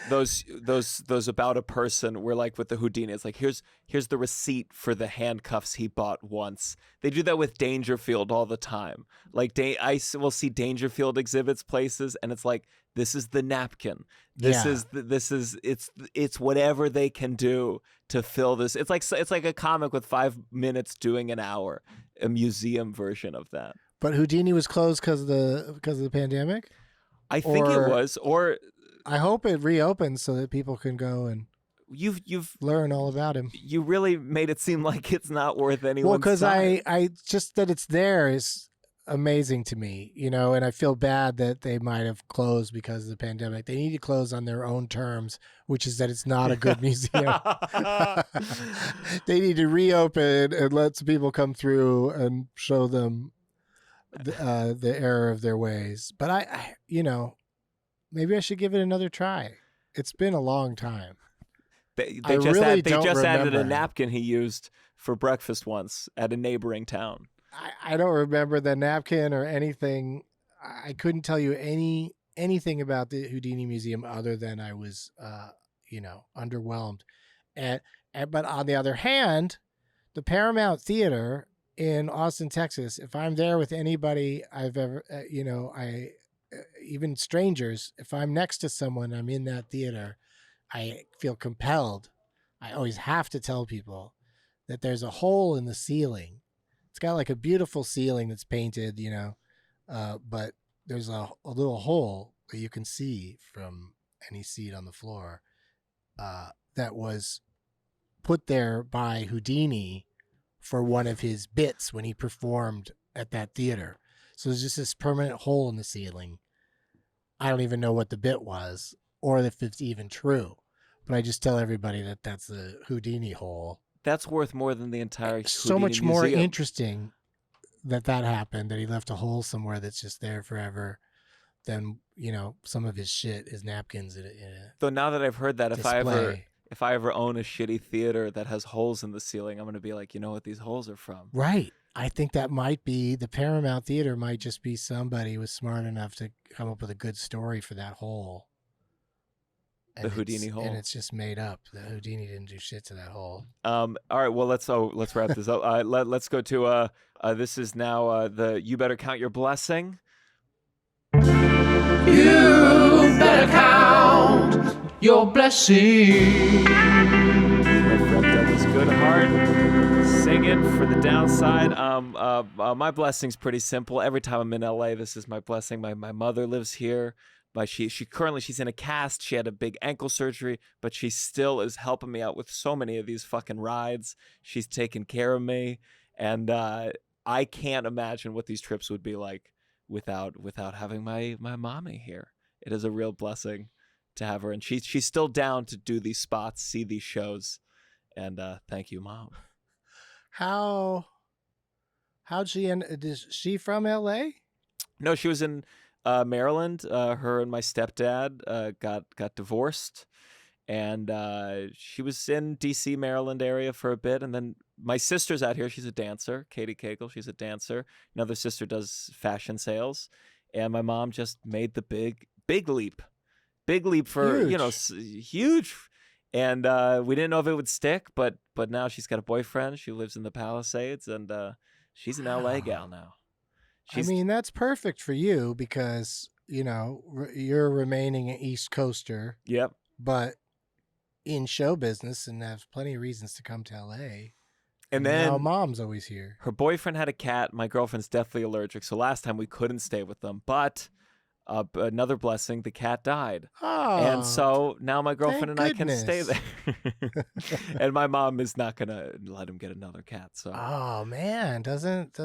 about a person where, like, with the Houdini, it's like, here's the receipt for the handcuffs he bought once. They do that with Dangerfield all the time. Like, I will see Dangerfield exhibits places, and it's like, this is the napkin. It's whatever they can do to fill this. It's like a comic with 5 minutes doing an hour, a museum version of that.
But Houdini was closed because of the pandemic?
I think it was, or
I hope it reopens so that people can go and
you've
learn all about him.
You really made it seem like it's not worth anyone's
Well, because
time.
I just that it's there is amazing to me, and I feel bad that they might have closed because of the pandemic. They need to close on their own terms, which is that it's not a good museum. They need to reopen and let some people come through and show them the error of their ways. But I maybe I should give it another try. It's been a long time.
They just added a napkin he used for breakfast once at a neighboring town.
I don't remember the napkin or anything. I couldn't tell you anything about the Houdini Museum other than I was, underwhelmed. But on the other hand, the Paramount Theater in Austin, Texas, if I'm there with anybody I've ever, even strangers, if I'm next to someone, I'm in that theater, I feel compelled. I always have to tell people that there's a hole in the ceiling. It's got like a beautiful ceiling that's painted, but there's a little hole that you can see from any seat on the floor that was put there by Houdini for one of his bits when he performed at that theater. So there's just this permanent hole in the ceiling. I don't even know what the bit was or if it's even true, but I just tell everybody that that's the Houdini hole.
That's worth more than the entire
so
Houdini
much more
Museum.
interesting that happened, that he left a hole somewhere that's just there forever than, some of his shit, his napkins in a
Though now that I've heard that,
display.
if I ever own a shitty theater that has holes in the ceiling, I'm going to be like, you know what these holes are from?
Right. I think that might be, the Paramount Theater might just be somebody who was smart enough to come up with a good story for that hole. And
The Houdini Hole.
And it's just made up. The Houdini didn't do shit to that hole.
All right. Well, let's wrap this up. Let's go to this is now the You Better Count Your Blessing.
You better count your blessings.
My friend Douglas Goodhart singing for the downside. My blessing's pretty simple. Every time I'm in LA, this is my blessing. My mother lives here. But she's in a cast. She had a big ankle surgery, but she still is helping me out with so many of these fucking rides. She's taking care of me, and I can't imagine what these trips would be like without having my mommy here. It is a real blessing to have her, and she's still down to do these spots, see these shows, and thank you, Mom.
How'd she end? Is she from LA?
No, she was in Maryland. Her and my stepdad got divorced, and she was in DC, Maryland area for a bit, and then my sister's out here. She's a dancer, Katie Cagle. She's a dancer. Another sister does fashion sales, and my mom just made the big leap for huge. And we didn't know if it would stick, but now she's got a boyfriend. She lives in the Palisades, and she's an LA gal now.
I mean, that's perfect for you because, you're remaining an East Coaster.
Yep.
But in show business and have plenty of reasons to come to LA.
And then
now Mom's always here.
Her boyfriend had a cat. My girlfriend's deathly allergic. So last time we couldn't stay with them. But another blessing, the cat died.
Oh,
and so now my girlfriend and I can stay there. And my mom is not going to let him get another cat. So.
Oh, man. Doesn't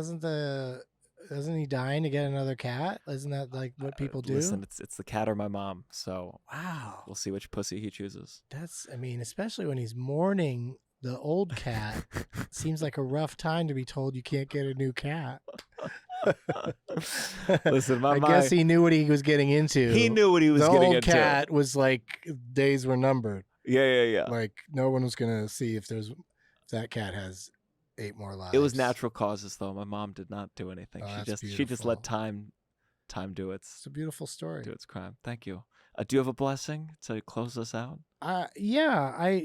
he dying to get another cat? Isn't that like what people do?
Listen, it's the cat or my mom. So
wow,
we'll see which pussy he chooses.
Especially when he's mourning the old cat, seems like a rough time to be told you can't get a new cat.
Listen,
I guess he knew what he was getting into.
He knew what he was getting into.
The old cat was like days were numbered.
Yeah.
Like no one was gonna see if that cat has 8 more lives.
It was natural causes, though. My mom did not do anything.
Oh,
she just let time do its.
It's a beautiful story.
Do its crime. Thank you. Do you have a blessing to close us out?
Yeah.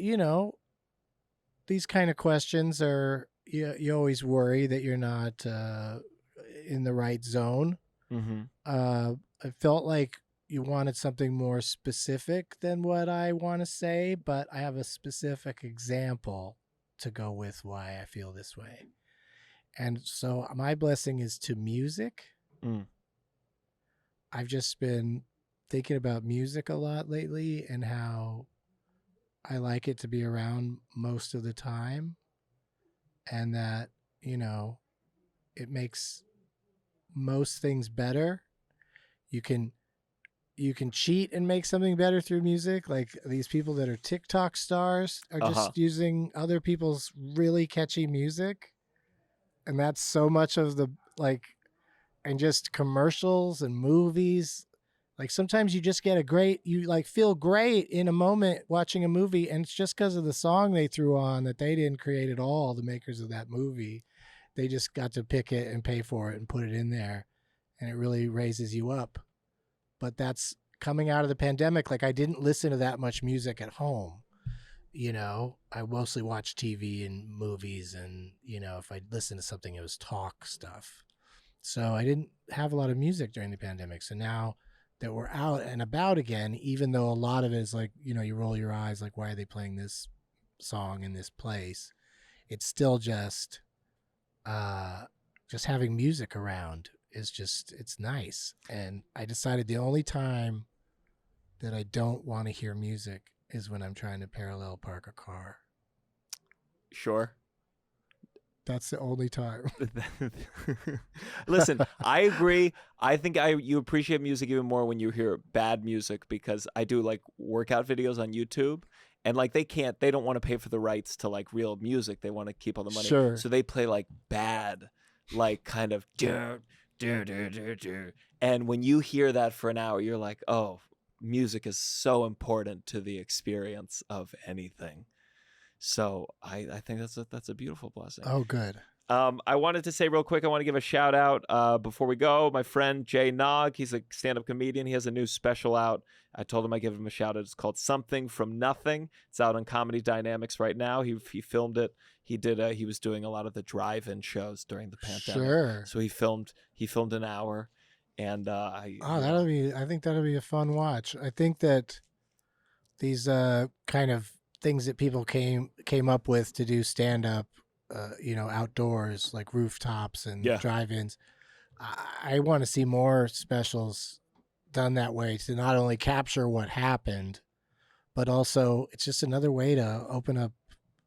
These kind of questions are you always worry that you're not in the right zone.
Mm-hmm.
I felt like you wanted something more specific than what I want to say, but I have a specific example to go with why I feel this way. And so my blessing is to music. I've just been thinking about music a lot lately and how I like it to be around most of the time, and that, it makes most things better. You can cheat and make something better through music. Like these people that are TikTok stars are just using other people's really catchy music. And that's so much of and just commercials and movies. Like sometimes you just get you feel great in a moment watching a movie, and it's just because of the song they threw on that they didn't create at all, the makers of that movie. They just got to pick it and pay for it and put it in there, and it really raises you up. But that's coming out of the pandemic. Like I didn't listen to that much music at home. I mostly watch TV and movies, and, if I listened to something, it was talk stuff. So I didn't have a lot of music during the pandemic. So now that we're out and about again, even though a lot of it is like, you roll your eyes, like, why are they playing this song in this place? It's still just having music around is it's nice. And I decided the only time that I don't want to hear music is when I'm trying to parallel park a car.
Sure.
That's the only time.
Listen, I agree. I think you appreciate music even more when you hear bad music, because I do like workout videos on YouTube, and like they don't want to pay for the rights to like real music. They want to keep all the money.
Sure.
So they play like bad, like kind of and when you hear that for an hour, you're like, oh, music is so important to the experience of anything. So I think that's a beautiful blessing.
Oh, good.
I wanted to say real quick, I want to give a shout out before we go. My friend Jay Nog, he's a stand-up comedian. He has a new special out. I told him I'd give him a shout out. It's called Something from Nothing. It's out on Comedy Dynamics right now. He filmed it. He was doing a lot of the drive-in shows during the pandemic.
Sure.
So he filmed an hour, and
I think that'll be a fun watch. I think that these kind of things that people came up with to do stand-up, outdoors, like rooftops and drive-ins. I want to see more specials done that way to not only capture what happened, but also it's just another way to open up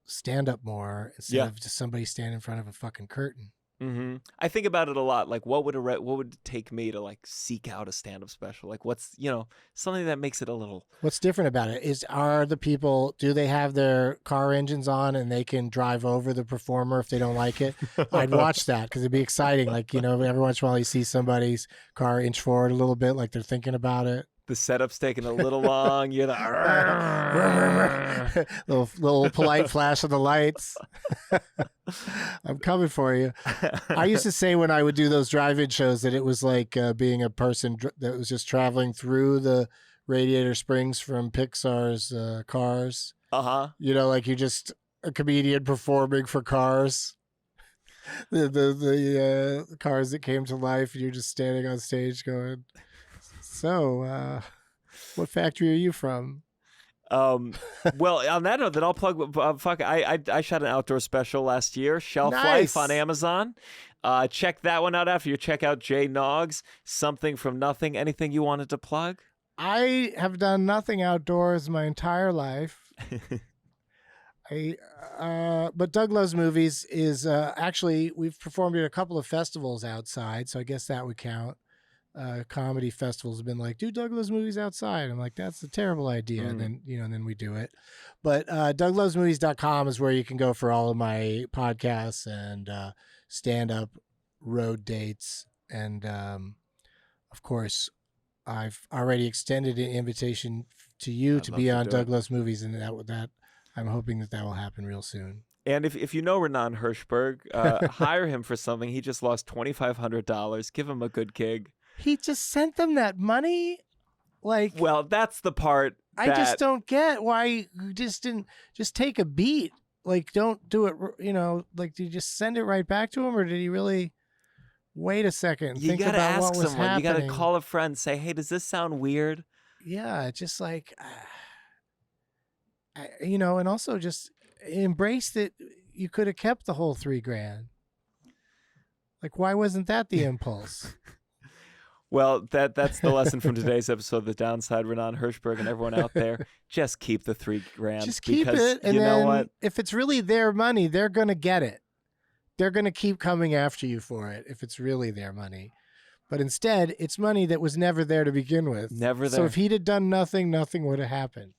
stand-up more instead of just somebody standing in front of a fucking curtain.
Mm-hmm. I think about it a lot. Like, what would it take me to like seek out a stand-up special? Like, what's something that makes it a little.
What's different about it is, do they have their car engines on and they can drive over the performer if they don't like it? I'd watch that because it'd be exciting. Like, every once in a while you see somebody's car inch forward a little bit, like they're thinking about it.
The setup's taking a little long. You're the
little polite flash of the lights. I'm coming for you. I used to say when I would do those drive-in shows that it was like being a person that was just traveling through the Radiator Springs from Pixar's Cars. Like you're just a comedian performing for cars. The cars that came to life, and you're just standing on stage going, "So, what factory are you from?"
Well, on that note, then I'll plug. I shot an outdoor special last year, Shelf
Nice.
Life on Amazon. Check that one out after you check out Jay Nog's Something from Nothing. Anything you wanted to plug?
I have done nothing outdoors my entire life. But Doug Loves Movies is actually, we've performed at a couple of festivals outside, so I guess that would count. Comedy festivals have been like, do Doug Loves Movies outside. I'm like, that's a terrible idea. And then, and then we do it. But DougLovesMovies.com is where you can go for all of my podcasts and stand-up road dates. And of course, I've already extended an invitation to you to be on Doug Loves Movies, and that I'm hoping that will happen real soon.
And if you know Renan Hirschberg, hire him for something. He just lost $2,500. Give him a good gig.
He just sent them that money?
Well, that's the part
I just don't get why you just didn't just take a beat. Like, don't do it, did you just send it right back to him, or did he really wait a second?
You
think
gotta
about
ask
what was
someone.
happening?
You gotta call a friend, say, hey, does this sound weird?
Yeah, just like, and also just embrace that you could have kept the whole $3,000. Like, why wasn't that the impulse?
Well, that's the lesson from today's episode of The Downside. Renan Hirschberg and everyone out there, just keep the $3,000.
Just keep
because
it, and
you know
then
what?
If it's really their money, they're going to get it. They're going to keep coming after you for it if it's really their money. But instead, it's money that was never there to begin with.
Never there.
So if he'd have done nothing, nothing would have happened.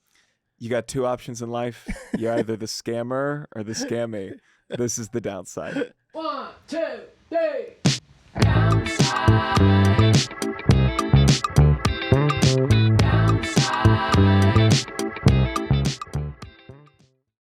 You got two options in life. You're either the scammer or the scammy. This is The Downside.
1, 2, 3. Downside.